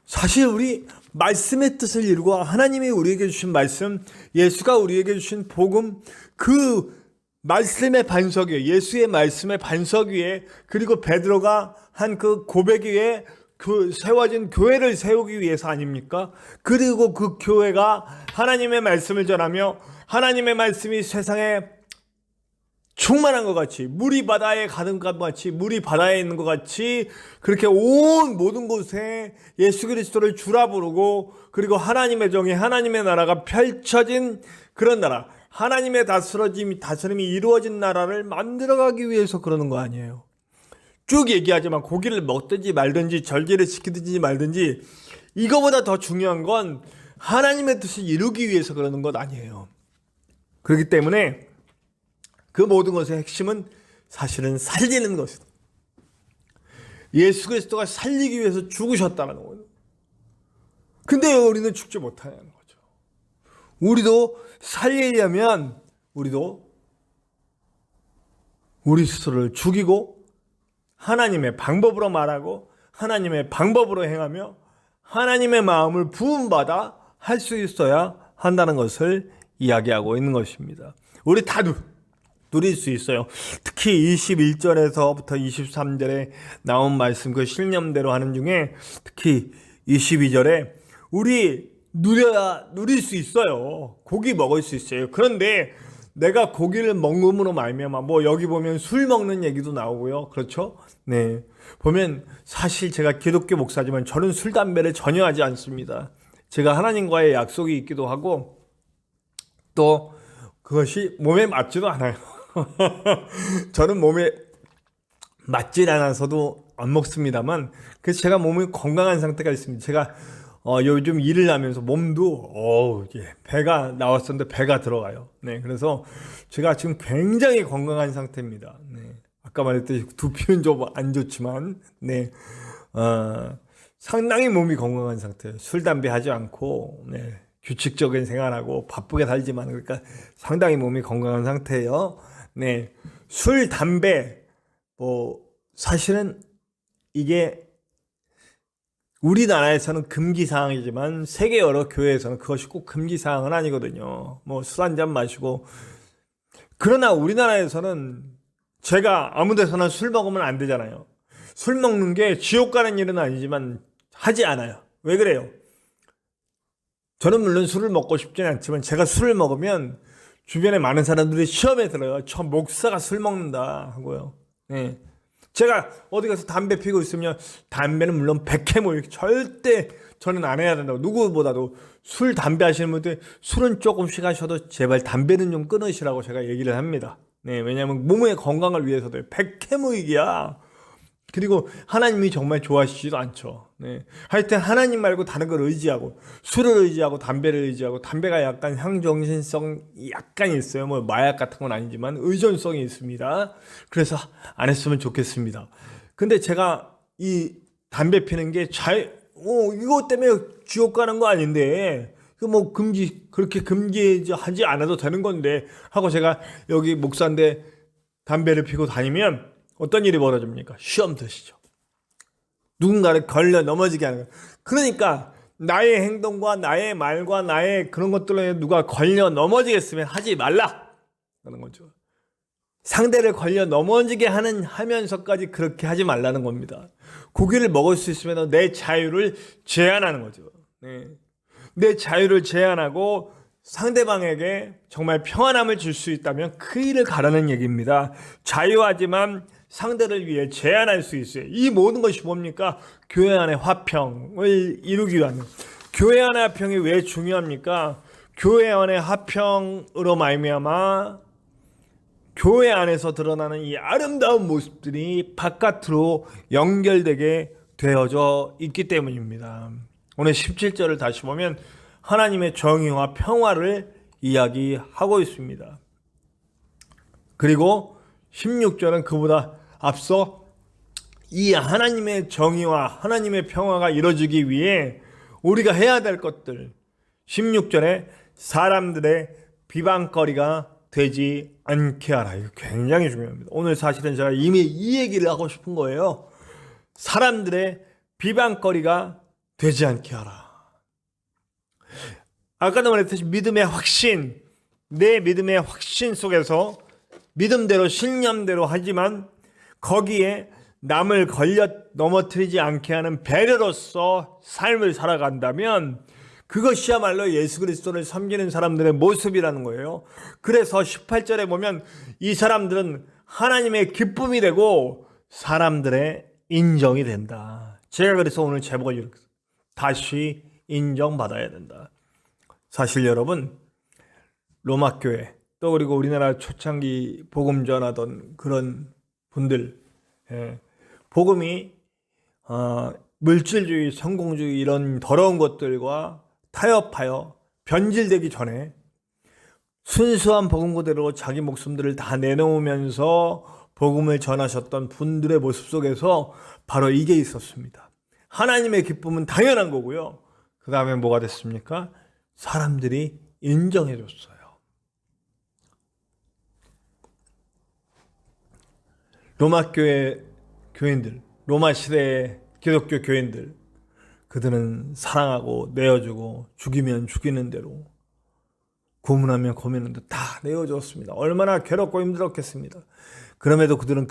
사실 우리 말씀의 뜻을 이루고 하나님이 우리에게 주신 말씀, 예수가 우리에게 주신 복음, 그 말씀의 반석 위에, 예수의 말씀의 반석 위에, 그리고 베드로가 한 그 고백 위에 그 세워진 교회를 세우기 위해서 아닙니까? 그리고 그 교회가 하나님의 말씀을 전하며 하나님의 말씀이 세상에 충만한 것 같이, 물이 바다에 가는 것 같이, 물이 바다에 있는 것 같이 그렇게 온 모든 곳에 예수 그리스도를 주라 부르고 그리고 하나님의 정의, 하나님의 나라가 펼쳐진 그런 나라, 하나님의 다스림이 이루어진 나라를 만들어가기 위해서 그러는 거 아니에요. 쭉 얘기하지만 고기를 먹든지 말든지 절제를 지키든지 말든지 이거보다 더 중요한 건 하나님의 뜻을 이루기 위해서 그러는 것 아니에요. 그렇기 때문에 그 모든 것의 핵심은 사실은 살리는 것이다. 예수 그리스도가 살리기 위해서 죽으셨다는 거예요. 근데 우리는 죽지 못하는 거죠. 우리도 살리려면 우리도 우리 스스로를 죽이고 하나님의 방법으로 말하고 하나님의 방법으로 행하며 하나님의 마음을 부음받아 할 수 있어야 한다는 것을 이야기하고 있는 것입니다. 우리 다 누릴 수 있어요. 특히 21절에서부터 23절에 나온 말씀 그 신념대로 하는 중에 특히 22절에 우리 누릴 수 있어요. 고기 먹을 수 있어요. 그런데 내가 고기를 먹음으로 말미암아 뭐 여기 보면 술 먹는 얘기도 나오고요. 그렇죠? 네. 보면 사실 제가 기독교 목사지만 저는 술 담배를 전혀 하지 않습니다. 제가 하나님과의 약속이 있기도 하고 또 그것이 몸에 맞지도 않아요. 저는 몸에 맞질 않아서도 안 먹습니다만 그래서 제가 몸이 건강한 상태가 있습니다. 제가 요즘 일을 하면서 몸도 배가 나왔었는데 배가 들어가요. 네, 그래서 제가 지금 굉장히 건강한 상태입니다. 네, 아까 말했듯이 두피는 좀 안 좋지만 네, 상당히 몸이 건강한 상태예요. 술 담배 하지 않고 네, 규칙적인 생활하고 바쁘게 살지만 그러니까 상당히 몸이 건강한 상태예요. 네, 술, 담배 뭐 사실은 이게 우리나라에서는 금기 사항이지만 세계 여러 교회에서는 그것이 꼭 금기 사항은 아니거든요. 뭐 술 한 잔 마시고 그러나 우리나라에서는 제가 아무 데서나 술 먹으면 안 되잖아요. 술 먹는 게 지옥 가는 일은 아니지만 하지 않아요. 왜 그래요? 저는 물론 술을 먹고 싶지는 않지만 제가 술을 먹으면 주변에 많은 사람들이 시험에 들어요. 저 목사가 술 먹는다 하고요. 네. 제가 어디 가서 담배 피고 있으면 담배는 물론 백해모이 절대 저는 안 해야 된다고. 누구보다도 술, 담배 하시는 분들 술은 조금씩 하셔도 제발 담배는 좀 끊으시라고 제가 얘기를 합니다. 네, 왜냐하면 몸의 건강을 위해서도 백해모이기야. 그리고 하나님이 정말 좋아하시지도 않죠. 네. 하여튼 하나님 말고 다른 걸 의지하고 술을 의지하고 담배를 의지하고 담배가 약간 향정신성이 약간 있어요. 뭐 마약 같은 건 아니지만 의존성이 있습니다. 그래서 안 했으면 좋겠습니다. 근데 제가 이 담배 피는 게 이거 때문에 지옥 가는 거 아닌데 그 뭐 그렇게 금기하지 않아도 되는 건데 하고 제가 여기 목사인데 담배를 피고 다니면 어떤 일이 벌어집니까? 시험 드시죠. 누군가를 걸려 넘어지게 하는 거예요. 그러니까 나의 행동과 나의 말과 나의 그런 것들로 누가 걸려 넘어지겠으면 하지 말라 그런 거죠. 상대를 걸려 넘어지게 하면서까지 그렇게 하지 말라는 겁니다. 고기를 먹을 수 있으면 내 자유를 제한하는 거죠. 네. 내 자유를 제한하고 상대방에게 정말 평안함을 줄 수 있다면 그 일을 가라는 얘기입니다. 자유하지만 상대를 위해 제한할 수 있어요. 이 모든 것이 뭡니까? 교회 안의 화평을 이루기 위한. 교회 안의 화평이 왜 중요합니까? 교회 안의 화평으로 말미암아 교회 안에서 드러나는 이 아름다운 모습들이 바깥으로 연결되게 되어져 있기 때문입니다. 오늘 17절을 다시 보면 하나님의 정의와 평화를 이야기하고 있습니다. 그리고 16절은 그보다 앞서 이 하나님의 정의와 하나님의 평화가 이루어지기 위해 우리가 해야 될 것들 16절에 사람들의 비방거리가 되지 않게 하라. 이거 굉장히 중요합니다. 오늘 사실은 제가 이미 이 얘기를 하고 싶은 거예요. 사람들의 비방거리가 되지 않게 하라. 아까도 말했듯이 믿음의 확신, 내 믿음의 확신 속에서 믿음대로 신념대로 하지만 거기에 남을 걸려 넘어뜨리지 않게 하는 배려로서 삶을 살아간다면 그것이야말로 예수 그리스도를 섬기는 사람들의 모습이라는 거예요. 그래서 18절에 보면 이 사람들은 하나님의 기쁨이 되고 사람들의 인정이 된다. 제가 그래서 오늘 제목을 이렇게 다시 인정받아야 된다. 사실 여러분 로마교회 또 그리고 우리나라 초창기 복음 전하던 그런 분들 복음이 물질주의, 성공주의 이런 더러운 것들과 타협하여 변질되기 전에 순수한 복음 그대로 자기 목숨들을 다 내놓으면서 복음을 전하셨던 분들의 모습 속에서 바로 이게 있었습니다. 하나님의 기쁨은 당연한 거고요. 그 다음에 뭐가 됐습니까? 사람들이 인정해 줬어요. 로마 교회 교인들, 로마 시대의 기독교 교인들, 그들은 사랑하고 내어주고 죽이면 죽이는 대로 고문하면 고문하는 대로 다 내어줬습니다. 얼마나 괴롭고 힘들었겠습니다. 그럼에도 그들은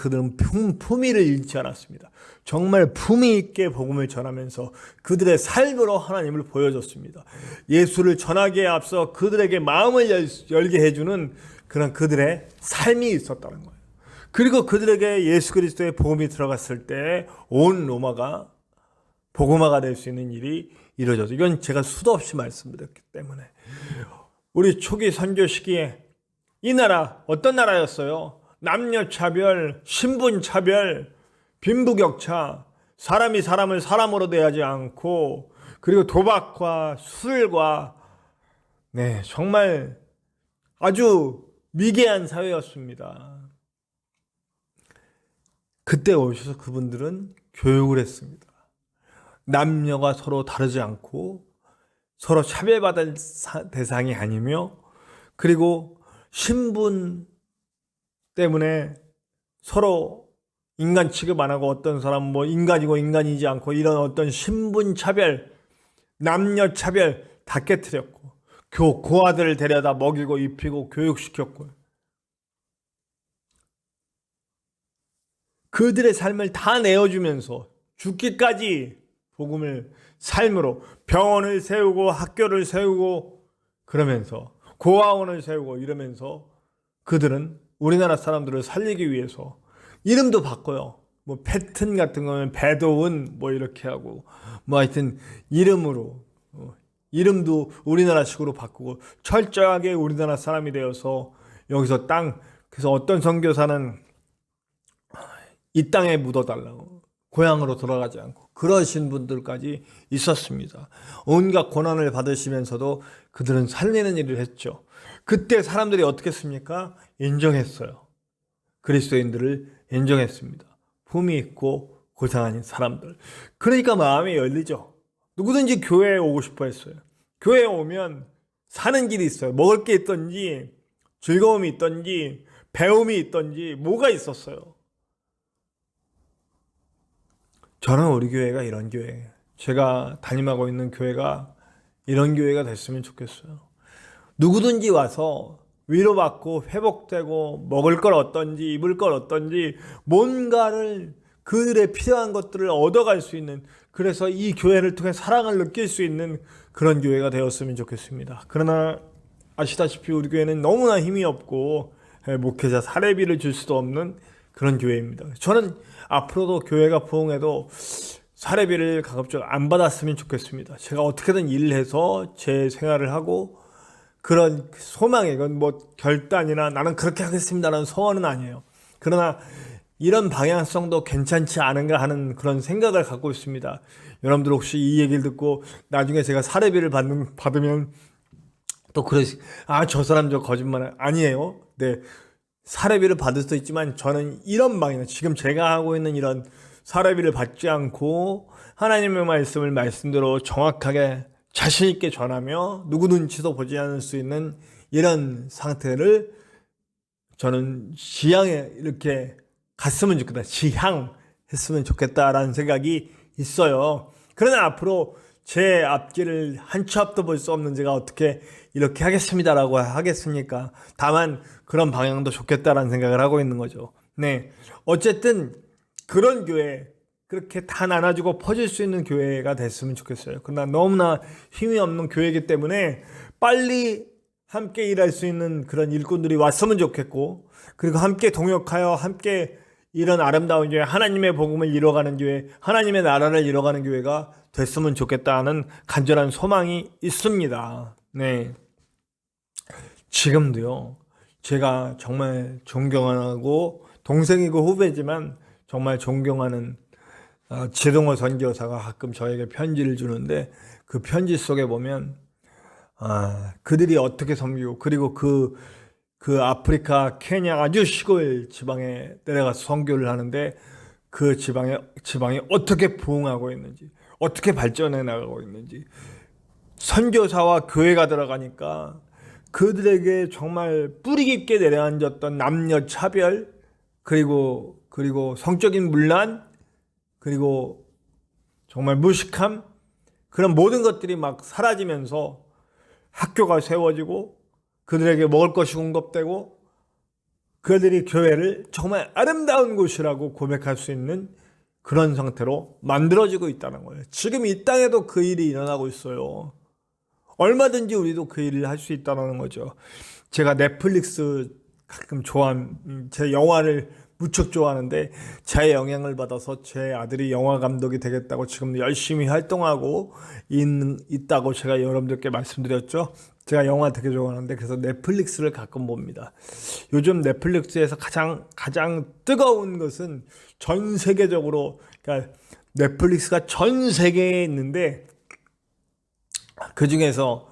품위를 잃지 않았습니다. 정말 품위 있게 복음을 전하면서 그들의 삶으로 하나님을 보여줬습니다. 예수를 전하기에 앞서 그들에게 마음을 열게 해주는 그런 그들의 삶이 있었다는 거예요. 그리고 그들에게 예수 그리스도의 복음이 들어갔을 때 온 로마가 복음화가 될 수 있는 일이 이루어져서 이건 제가 수도 없이 말씀드렸기 때문에 우리 초기 선교 시기에 이 나라 어떤 나라였어요? 남녀차별, 신분차별, 빈부격차, 사람이 사람을 사람으로 대하지 않고 그리고 도박과 술과 정말 아주 미개한 사회였습니다. 그때 오셔서 그분들은 교육을 했습니다. 남녀가 서로 다르지 않고 서로 차별받을 대상이 아니며, 그리고 신분 때문에 서로 인간 취급 안 하고, 어떤 사람은 뭐 인간이고 인간이지 않고, 이런 어떤 신분 차별, 남녀 차별 다 깨트렸고, 고아들을 데려다 먹이고 입히고 교육시켰고, 그들의 삶을 다 내어주면서 죽기까지 복음을 삶으로 병원을 세우고 학교를 세우고, 그러면서 고아원을 세우고 이러면서 그들은 우리나라 사람들을 살리기 위해서 이름도 바꿔요. 뭐 패튼 같은 거는 배도은 뭐 이렇게 하고, 뭐 하여튼 이름으로 이름도 우리나라식으로 바꾸고 철저하게 우리나라 사람이 되어서 여기서 그래서 어떤 선교사는 이 땅에 묻어달라고, 고향으로 돌아가지 않고, 그러신 분들까지 있었습니다. 온갖 고난을 받으시면서도 그들은 살리는 일을 했죠. 그때 사람들이 어떻게 했습니까? 인정했어요. 그리스도인들을 인정했습니다. 품이 있고 고상한 사람들. 그러니까 마음이 열리죠. 누구든지 교회에 오고 싶어 했어요. 교회에 오면 사는 길이 있어요. 먹을 게 있던지, 즐거움이 있던지, 배움이 있던지, 뭐가 있었어요. 저는 우리 교회가 이런 교회예요. 제가 담임하고 있는 교회가 이런 교회가 됐으면 좋겠어요. 누구든지 와서 위로받고 회복되고, 먹을 걸 어떤지 입을 걸 어떤지 뭔가를, 그들의 필요한 것들을 얻어갈 수 있는, 그래서 이 교회를 통해 사랑을 느낄 수 있는 그런 교회가 되었으면 좋겠습니다. 그러나 아시다시피 우리 교회는 너무나 힘이 없고 목회자 사례비를 줄 수도 없는 그런 교회입니다. 저는 앞으로도 교회가 부흥해도 사례비를 가급적 안 받았으면 좋겠습니다. 제가 어떻게든 일을 해서 제 생활을 하고, 그런 소망에, 이건 뭐 결단이나 나는 그렇게 하겠습니다라는 소원은 아니에요. 그러나 이런 방향성도 괜찮지 않은가 하는 그런 생각을 갖고 있습니다. 여러분들 혹시 이 얘기를 듣고 나중에 제가 사례비를 받으면 또 저 사람 저 거짓말 아니에요. 네. 사례비를 받을 수도 있지만 저는 이런 방향, 지금 제가 하고 있는 이런 사례비를 받지 않고 하나님의 말씀을 말씀대로 정확하게 자신 있게 전하며 누구 눈치도 보지 않을 수 있는 이런 상태를 저는 지향에 이렇게 갔으면 좋겠다. 지향했으면 좋겠다라는 생각이 있어요. 그러나 앞으로 제 앞길을 한 치 앞도 볼 수 없는 제가 어떻게 이렇게 하겠습니다라고 하겠습니까? 다만 그런 방향도 좋겠다라는 생각을 하고 있는 거죠. 네, 어쨌든 그런 교회, 그렇게 다 나눠주고 퍼질 수 있는 교회가 됐으면 좋겠어요. 그러나 너무나 힘이 없는 교회이기 때문에 빨리 함께 일할 수 있는 그런 일꾼들이 왔으면 좋겠고, 그리고 함께 동역하여 함께 이런 아름다운 교회, 하나님의 복음을 이뤄가는 교회, 하나님의 나라를 이뤄가는 교회가 됐으면 좋겠다는 간절한 소망이 있습니다. 네, 지금도요, 제가 정말 존경하고, 동생이고 후배지만 정말 존경하는 지동호 선교사가 가끔 저에게 편지를 주는데, 그 편지 속에 보면 그들이 어떻게 섬기고, 그리고 그 아프리카 케냐 아주 시골 지방에 내려가서 선교를 하는데 그 지방이 어떻게 부흥하고 있는지, 어떻게 발전해 나가고 있는지, 선교사와 교회가 들어가니까 그들에게 정말 뿌리 깊게 내려앉았던 남녀 차별, 그리고 성적인 문란, 그리고 정말 무식함, 그런 모든 것들이 막 사라지면서 학교가 세워지고 그들에게 먹을 것이 공급되고 그들이 교회를 정말 아름다운 곳이라고 고백할 수 있는 그런 상태로 만들어지고 있다는 거예요. 지금 이 땅에도 그 일이 일어나고 있어요. 얼마든지 우리도 그 일을 할 수 있다는 거죠. 제가 넷플릭스 가끔 제 영화를 무척 좋아하는데, 제 영향을 받아서 제 아들이 영화 감독이 되겠다고 지금 열심히 활동하고 있다고 제가 여러분들께 말씀드렸죠. 제가 영화 되게 좋아하는데, 그래서 넷플릭스를 가끔 봅니다. 요즘 넷플릭스에서 가장 뜨거운 것은 전 세계적으로, 그러니까 넷플릭스가 전 세계에 있는데 그 중에서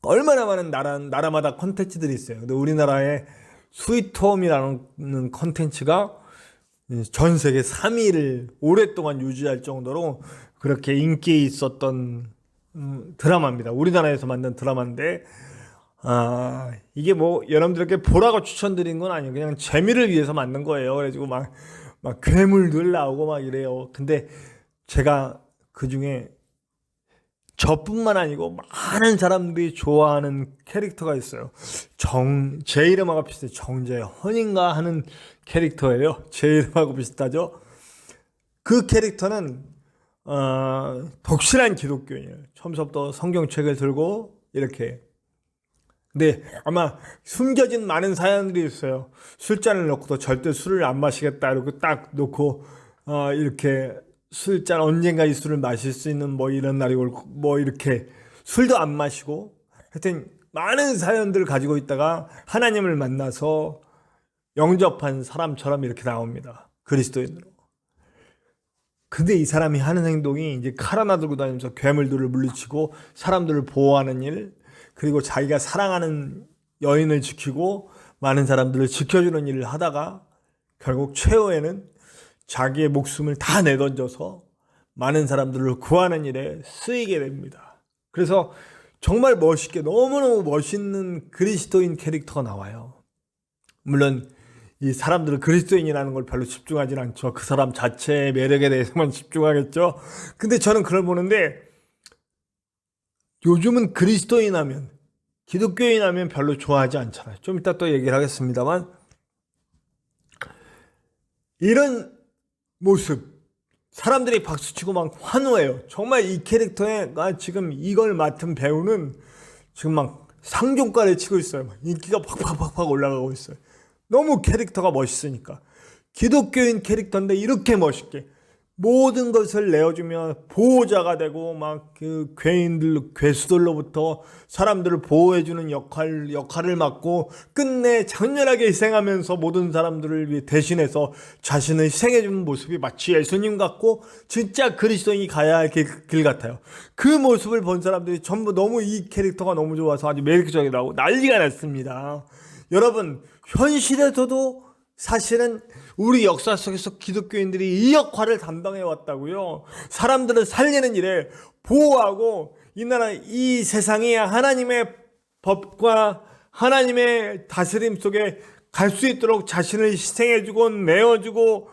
얼마나 많은 나라마다 콘텐츠들이 있어요. 근데 우리나라에 스위트홈이라는 콘텐츠가 전 세계 3위를 오랫동안 유지할 정도로 그렇게 인기 있었던 드라마입니다. 우리나라에서 만든 드라마인데 이게 뭐 여러분들께 보라고 추천드린 건 아니에요. 그냥 재미를 위해서 만든 거예요. 그래가지고 막 괴물들 나오고 막 이래요. 근데 제가 그 중에 저뿐만 아니고 많은 사람들이 좋아하는 캐릭터가 있어요. 제 이름하고 비슷해요. 정재헌인가 하는 캐릭터예요. 제 이름하고 비슷하죠. 그 캐릭터는 독실한 기독교인이에요. 처음부터 성경책을 들고 이렇게. 근데 아마 숨겨진 많은 사연들이 있어요. 술잔을 놓고도 절대 술을 안 마시겠다 이러고 딱 놓고 이렇게 술잔 언젠가 이 술을 마실 수 있는 뭐 이런 날이 올 뭐 이렇게 술도 안 마시고 하여튼 많은 사연들을 가지고 있다가 하나님을 만나서 영접한 사람처럼 이렇게 나옵니다. 그리스도인으로. 근데 이 사람이 하는 행동이 이제 칼 하나 들고 다니면서 괴물들을 물리치고 사람들을 보호하는 일, 그리고 자기가 사랑하는 여인을 지키고 많은 사람들을 지켜주는 일을 하다가 결국 최후에는 자기의 목숨을 다 내던져서 많은 사람들을 구하는 일에 쓰이게 됩니다. 그래서 정말 멋있게 너무너무 멋있는 그리스도인 캐릭터가 나와요. 물론 이 사람들은 그리스도인이라는 걸 별로 집중하진 않죠. 그 사람 자체의 매력에 대해서만 집중하겠죠. 근데 저는 그걸 보는데 요즘은 그리스도인 하면, 기독교인 하면 별로 좋아하지 않잖아요. 좀 이따 또 얘기를 하겠습니다만 이런 모습 사람들이 박수치고 막 환호해요. 정말 이 캐릭터가 지금 이걸 맡은 배우는 지금 막 상종가를 치고 있어요. 막 인기가 팍팍팍팍 올라가고 있어요. 너무 캐릭터가 멋있으니까. 기독교인 캐릭터인데 이렇게 멋있게 모든 것을 내어주며 보호자가 되고 막 그 괴수들로부터 사람들을 보호해주는 역할을 맡고 끝내 장렬하게 희생하면서 모든 사람들을 위해 대신해서 자신을 희생해주는 모습이 마치 예수님 같고 진짜 그리스도인이 가야 할 길 같아요. 그 모습을 본 사람들이 전부 너무 이 캐릭터가 너무 좋아서 아주 매력적이라고 난리가 났습니다. 여러분, 현실에서도 사실은 우리 역사 속에서 기독교인들이 이 역할을 담당해 왔다고요. 사람들을 살리는 일에 보호하고 이 나라 이 세상이 하나님의 법과 하나님의 다스림 속에 갈 수 있도록 자신을 희생해주고 내어주고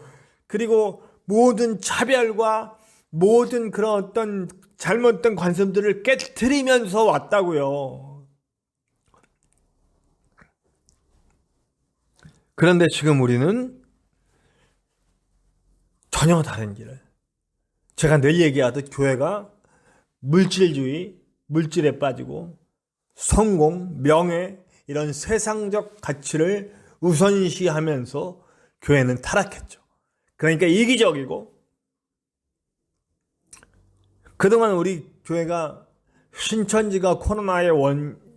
그리고 모든 차별과 모든 그런 어떤 잘못된 관습들을 깨트리면서 왔다고요. 그런데 지금 우리는 전혀 다른 길을, 제가 늘 얘기하듯 교회가 물질주의, 물질에 빠지고 성공, 명예 이런 세상적 가치를 우선시하면서 교회는 타락했죠. 그러니까 이기적이고 그동안 우리 교회가 신천지가 코로나의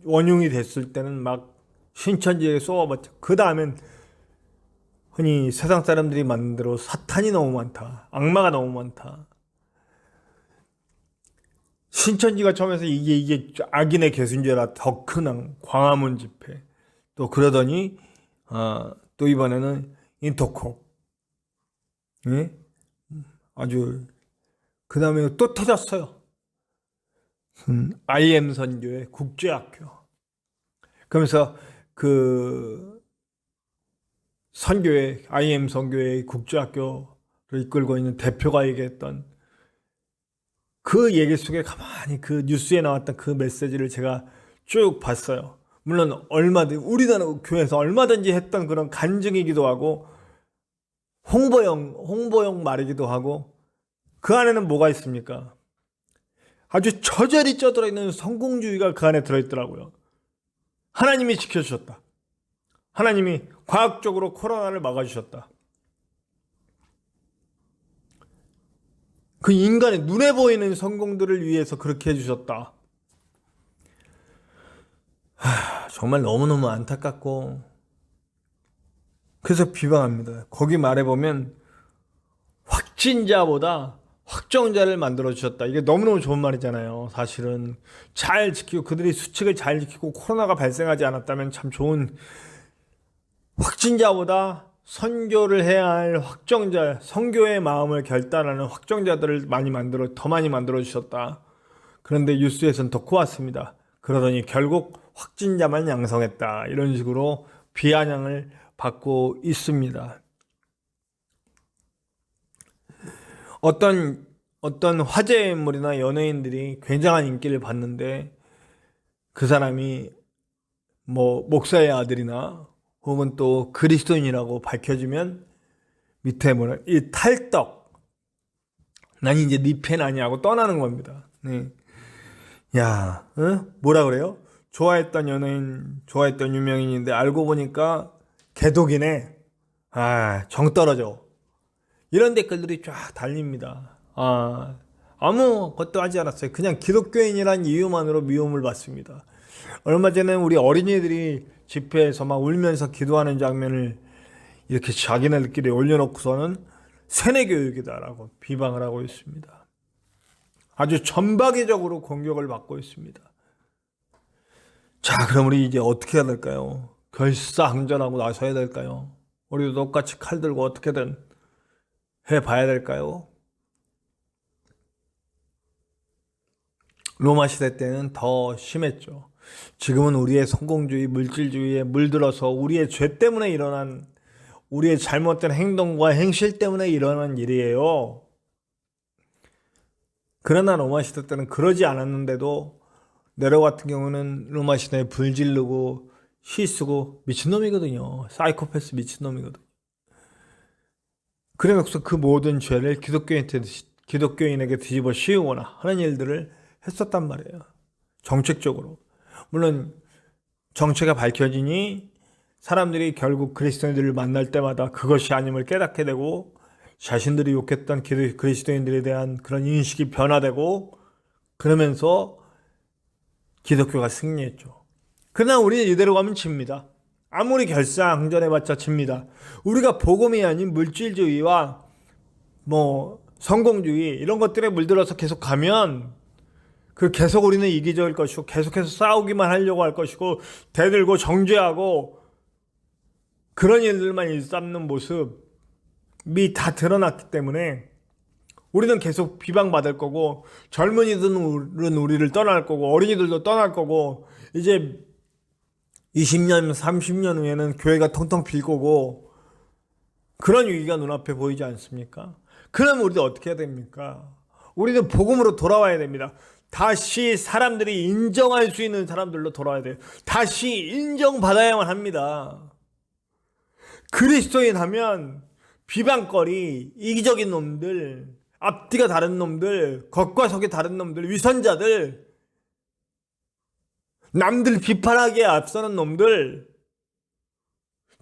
원흉이 됐을 때는 막 신천지에 쏘아봤죠. 그 다음엔 흔히 세상 사람들이 만들어 사탄이 너무 많다. 악마가 너무 많다. 신천지가 처음에서 이게 악인의 개순죄라 더 큰 광화문 집회. 또 그러더니 또 이번에는 인터콥. 예? 아주 그 다음에 또 터졌어요. IM 선교회 국제학교. 그러면서 그 선교회, IM 선교회 국제학교를 이끌고 있는 대표가 얘기했던 그 얘기 속에 가만히 그 뉴스에 나왔던 그 메시지를 제가 쭉 봤어요. 물론 얼마든지 우리나라 교회에서 얼마든지 했던 그런 간증이기도 하고 홍보용 말이기도 하고 그 안에는 뭐가 있습니까? 아주 저절히 쪄들어 있는 성공주의가 그 안에 들어있더라고요. 하나님이 지켜주셨다. 하나님이 과학적으로 코로나를 막아주셨다. 그 인간의 눈에 보이는 성공들을 위해서 그렇게 해주셨다. 정말 너무너무 안타깝고 그래서 비방합니다. 거기 말해보면 확진자보다 확정자를 만들어주셨다. 이게 너무너무 좋은 말이잖아요. 사실은 잘 지키고 그들이 수칙을 잘 지키고 코로나가 발생하지 않았다면 참 좋은, 확진자보다 선교를 해야 할 확정자, 선교의 마음을 결단하는 확정자들을 더 많이 만들어 주셨다. 그런데 뉴스에선 더 왔습니다. 그러더니 결국 확진자만 양성했다. 이런 식으로 비아냥을 받고 있습니다. 어떤 화제의 인물이나 연예인들이 굉장한 인기를 받는데 그 사람이 뭐 목사의 아들이나 혹은 또 그리스도인이라고 밝혀지면 밑에 뭐라 이 탈떡 난 이제 네 팬 아니하고 떠나는 겁니다. 네. 야, 뭐라 그래요? 좋아했던 연예인, 좋아했던 유명인인데 알고 보니까 개독이네. 아, 정 떨어져. 이런 댓글들이 쫙 달립니다. 아무것도 하지 않았어요. 그냥 기독교인이란 이유만으로 미움을 받습니다. 얼마 전에 우리 어린이들이 집회에서 막 울면서 기도하는 장면을 이렇게 자기네들끼리 올려놓고서는 세뇌교육이다라고 비방을 하고 있습니다. 아주 전방위적으로 공격을 받고 있습니다. 자, 그럼 우리 이제 어떻게 해야 될까요? 결사항전하고 나서야 될까요? 우리도 똑같이 칼 들고 어떻게든 해봐야 될까요? 로마 시대 때는 더 심했죠. 지금은 우리의 성공주의, 물질주의에 물들어서 우리의 죄 때문에 일어난, 우리의 잘못된 행동과 행실 때문에 일어난 일이에요. 그러나 로마 시대 때는 그러지 않았는데도 네로 같은 경우는 로마 시대에 불 지르고 시 쓰고 미친놈이거든요. 사이코패스 미친놈이거든요. 그래놓고서 그 모든 죄를 기독교인에게 뒤집어 씌우거나 하는 일들을 했었단 말이에요. 정책적으로. 물론 정체가 밝혀지니 사람들이 결국 그리스도인들을 만날 때마다 그것이 아님을 깨닫게 되고 자신들이 욕했던 그리스도인들에 대한 그런 인식이 변화되고 그러면서 기독교가 승리했죠. 그러나 우리는 이대로 가면 집니다. 아무리 결사항전해봤자 집니다. 우리가 복음이 아닌 물질주의와 뭐 성공주의 이런 것들에 물들어서 계속 가면 계속 우리는 이기적일 것이고 계속해서 싸우기만 하려고 할 것이고 대들고 정죄하고 그런 일들만 일삼는 모습이 다 드러났기 때문에 우리는 계속 비방받을 거고 젊은이들은 우리를 떠날 거고 어린이들도 떠날 거고 이제 20년, 30년 후에는 교회가 텅텅 빌 거고 그런 위기가 눈앞에 보이지 않습니까? 그럼 우리도 어떻게 해야 됩니까? 우리는 복음으로 돌아와야 됩니다. 다시 사람들이 인정할 수 있는 사람들로 돌아와야 돼요. 다시 인정받아야만 합니다. 그리스도인 하면 비방거리, 이기적인 놈들, 앞뒤가 다른 놈들, 겉과 속이 다른 놈들, 위선자들, 남들 비판하기에 앞서는 놈들,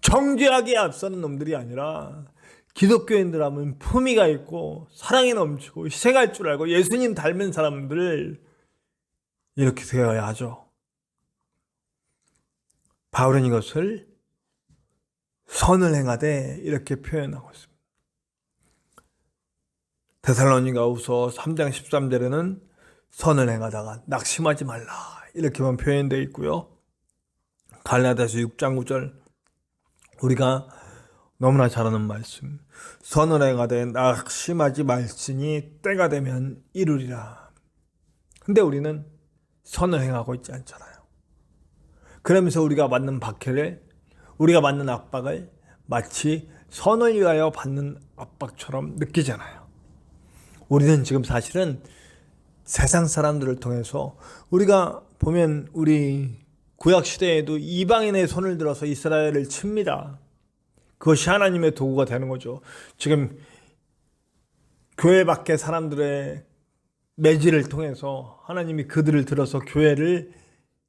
정죄하기에 앞서는 놈들이 아니라 기독교인들 하면 품위가 있고 사랑이 넘치고 희생할 줄 알고 예수님 닮은 사람들 이렇게 되어야 하죠. 바울은 이것을 선을 행하되 이렇게 표현하고 있습니다. 데살로니가후서 3장 13절에는 선을 행하다가 낙심하지 말라 이렇게만 표현되어 있고요. 갈라디아서 6장 9절 우리가 너무나 잘 아는 말씀 선을 행하되 낙심하지 말지니 때가 되면 이루리라. 근데 우리는 선을 행하고 있지 않잖아요. 그러면서 우리가 받는 박해를 우리가 받는 압박을 마치 선을 위하여 받는 압박처럼 느끼잖아요. 우리는 지금 사실은 세상 사람들을 통해서 우리가 보면 우리 구약시대에도 이방인의 손을 들어서 이스라엘을 칩니다. 그것이 하나님의 도구가 되는 거죠. 지금 교회 밖의 사람들의 매질을 통해서 하나님이 그들을 들어서 교회를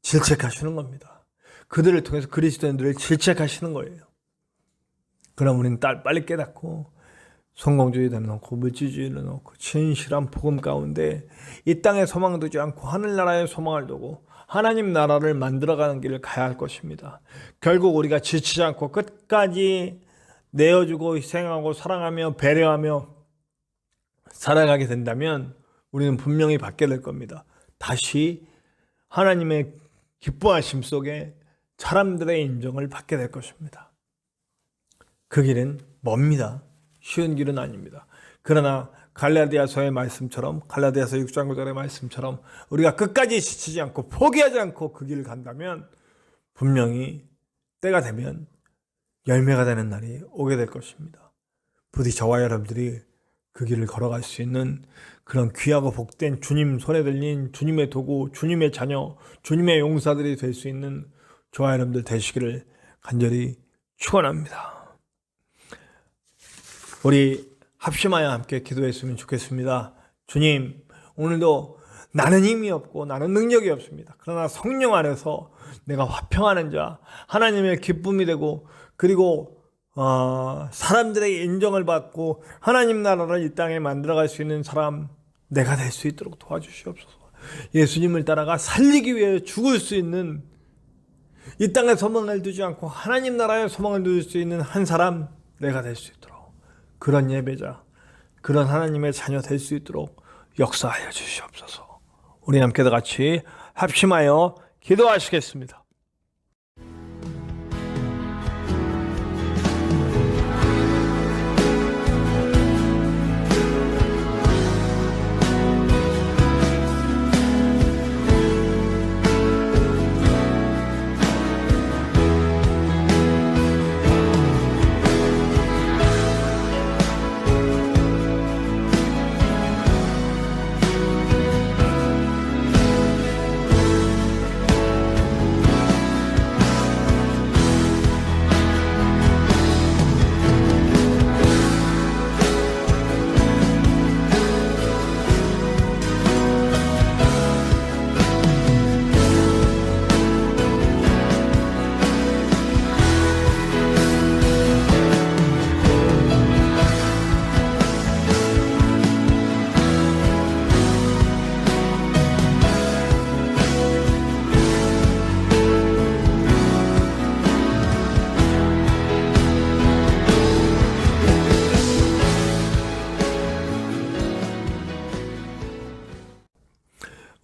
질책하시는 겁니다. 그들을 통해서 그리스도인들을 질책하시는 거예요. 그럼 우리는 빨리 깨닫고 성공주의도 놓고 물질주의를 놓고 진실한 복음 가운데 이 땅에 소망 두지 않고 하늘나라에 소망을 두고 하나님 나라를 만들어가는 길을 가야 할 것입니다. 결국 우리가 지치지 않고 끝까지 내어주고 희생하고 사랑하며 배려하며 살아가게 된다면 우리는 분명히 받게 될 겁니다. 다시 하나님의 기뻐하심 속에 사람들의 인정을 받게 될 것입니다. 그 길은 멉니다. 쉬운 길은 아닙니다. 그러나 갈라디아서의 말씀처럼, 갈라디아서 6장 9절의 말씀처럼 우리가 끝까지 지치지 않고 포기하지 않고 그 길을 간다면 분명히 때가 되면 열매가 되는 날이 오게 될 것입니다. 부디 저와 여러분들이 그 길을 걸어갈 수 있는 그런 귀하고 복된 주님 손에 들린 주님의 도구, 주님의 자녀, 주님의 용사들이 될 수 있는 저와 여러분들 되시기를 간절히 축원합니다. 우리 합심하여 함께 기도했으면 좋겠습니다. 주님, 오늘도 나는 힘이 없고 나는 능력이 없습니다. 그러나 성령 안에서 내가 화평하는 자, 하나님의 기쁨이 되고, 그리고 사람들의 인정을 받고 하나님 나라를 이 땅에 만들어갈 수 있는 사람, 내가 될 수 있도록 도와주시옵소서. 예수님을 따라가 살리기 위해 죽을 수 있는, 이 땅에 소망을 두지 않고 하나님 나라에 소망을 둘 수 있는 한 사람, 내가 될 수 있도록, 그런 예배자, 그런 하나님의 자녀 될 수 있도록 역사하여 주시옵소서. 우리 함께 다 같이 합심하여 기도하시겠습니다.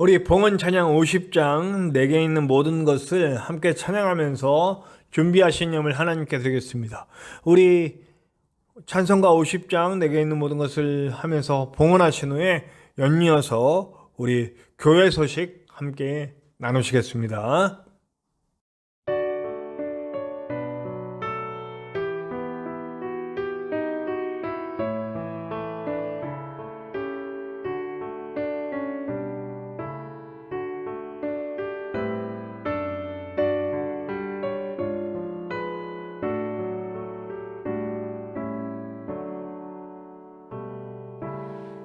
우리 봉헌 찬양 50장 내게 있는 모든 것을 함께 찬양하면서 준비하신 염을 하나님께 드리겠습니다. 우리 찬송가 50장 내게 있는 모든 것을 하면서 봉헌하신 후에 연이어서 우리 교회 소식 함께 나누시겠습니다.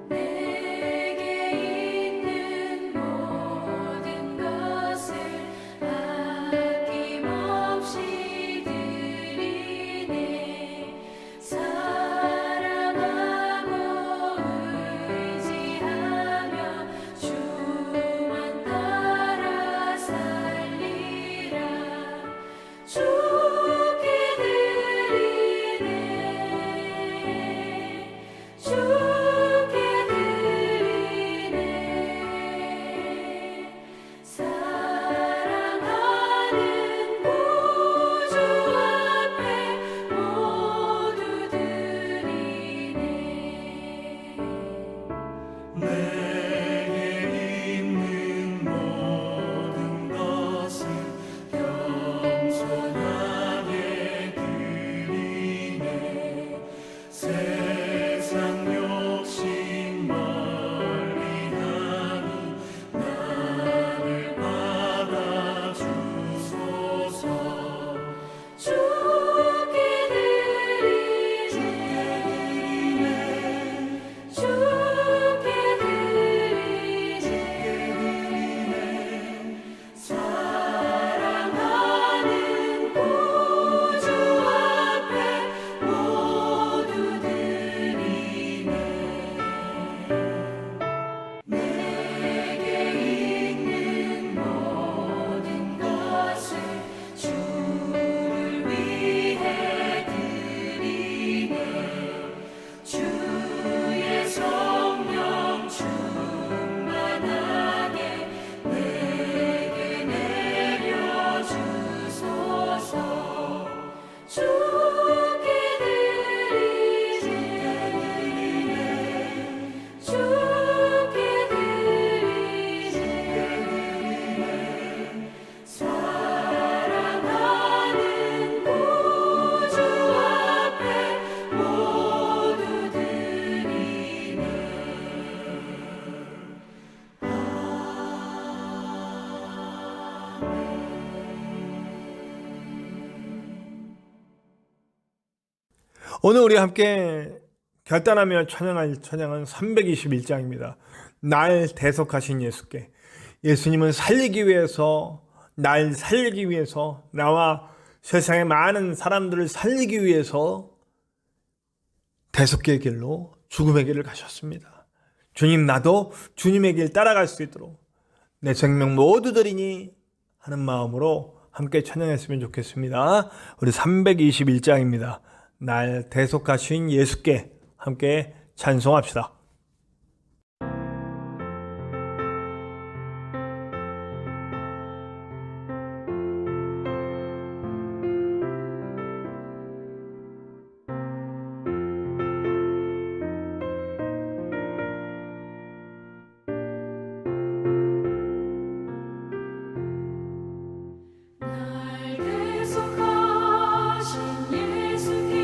내게 있는 모든 것을 오늘 우리 함께 결단하며 찬양할 찬양은 321장입니다. 날 대속하신 예수께. 예수님은 살리기 위해서, 날 살리기 위해서, 나와 세상의 많은 사람들을 살리기 위해서 대속의 길로 죽음의 길을 가셨습니다. 주님, 나도 주님의 길 따라갈 수 있도록 내 생명 모두 드리니 하는 마음으로 함께 찬양했으면 좋겠습니다. 우리 321장입니다. 날 대속하신 예수께 함께 찬송합시다. 날 대속하신 예수께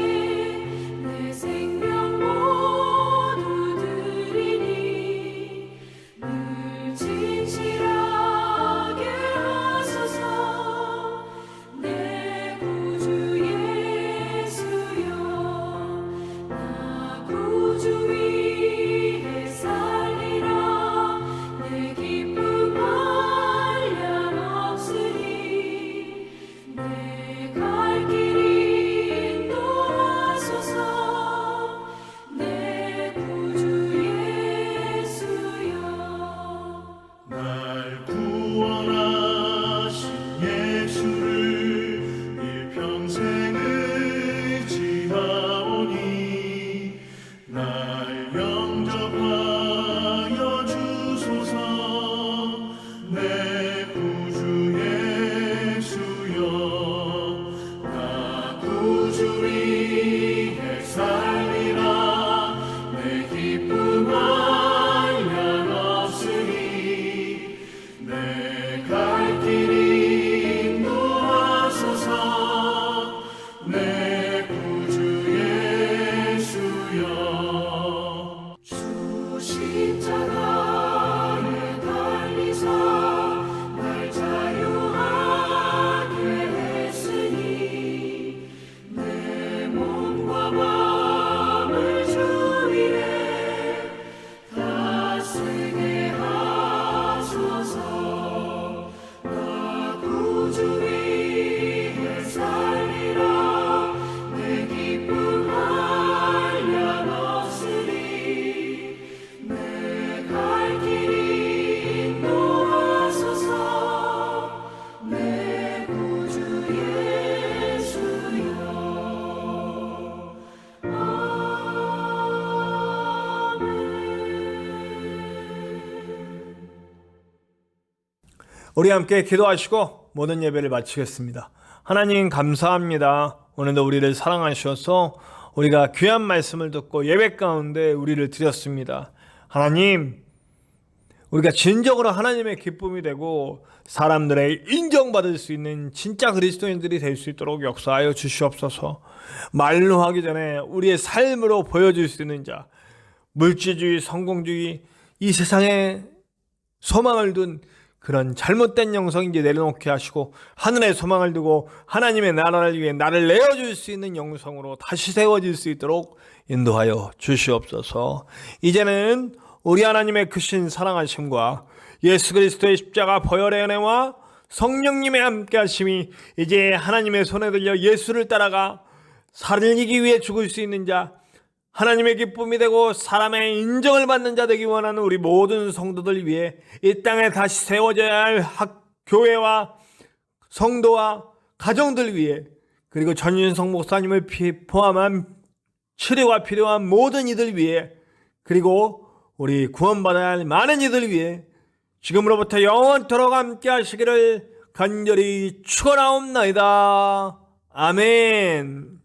내 생명 모두 드리니 늘 진실하게 하소서. 내 구주 예수여, 나 구주 위에 살리라. 내 기쁨 한량 없으니 내 갈 길 인도하소서. 내 구주 예수여. 날 구원하신 예수를 일평생 의지하오니 날 영접하여 주소서. 내 구주 예수여, 나 구주 위에 살리라. 내 기쁨 한량 없으니 내 갈 길 인도하소서. 내 구주 예수여. 주 십자가에 달리사 날 자유하게 했으니 내 몸과 마음을 주 위에 다 쓰게 하소서. 나 구주 위에 살리라. 내 기쁨 한량 없으니 내 갈 길 인도하소서. 내 구주 예수여. 우리 함께 기도하시고 모든 예배를 마치겠습니다. 하나님 감사합니다. 오늘도 우리를 사랑하셔서 우리가 귀한 말씀을 듣고 예배 가운데 우리를 드렸습니다. 하나님, 우리가 진정으로 하나님의 기쁨이 되고 사람들의 인정받을 수 있는 진짜 그리스도인들이 될 수 있도록 역사하여 주시옵소서. 말로 하기 전에 우리의 삶으로 보여줄 수 있는 자, 물질주의, 성공주의, 이 세상에 소망을 둔 그런 잘못된 영성 이제 내려놓게 하시고 하늘에 소망을 두고 하나님의 나라를 위해 나를 내어줄 수 있는 영성으로 다시 세워질 수 있도록 인도하여 주시옵소서. 이제는 우리 하나님의 크신 사랑하심과 예수 그리스도의 십자가 보혈의 은혜와 성령님의 함께하심이 이제 하나님의 손에 들려 예수를 따라가 살리기 위해 죽을 수 있는 자, 하나님의 기쁨이 되고 사람의 인정을 받는 자 되기 원하는 우리 모든 성도들 위해 이 땅에 다시 세워져야 할 교회와 성도와 가정들 위해, 그리고 전윤성 목사님을 포함한 치료가 필요한 모든 이들 위해, 그리고 우리 구원받아야 할 많은 이들 위해 지금으로부터 영원토록 함께 하시기를 간절히 축원하옵나이다. 아멘.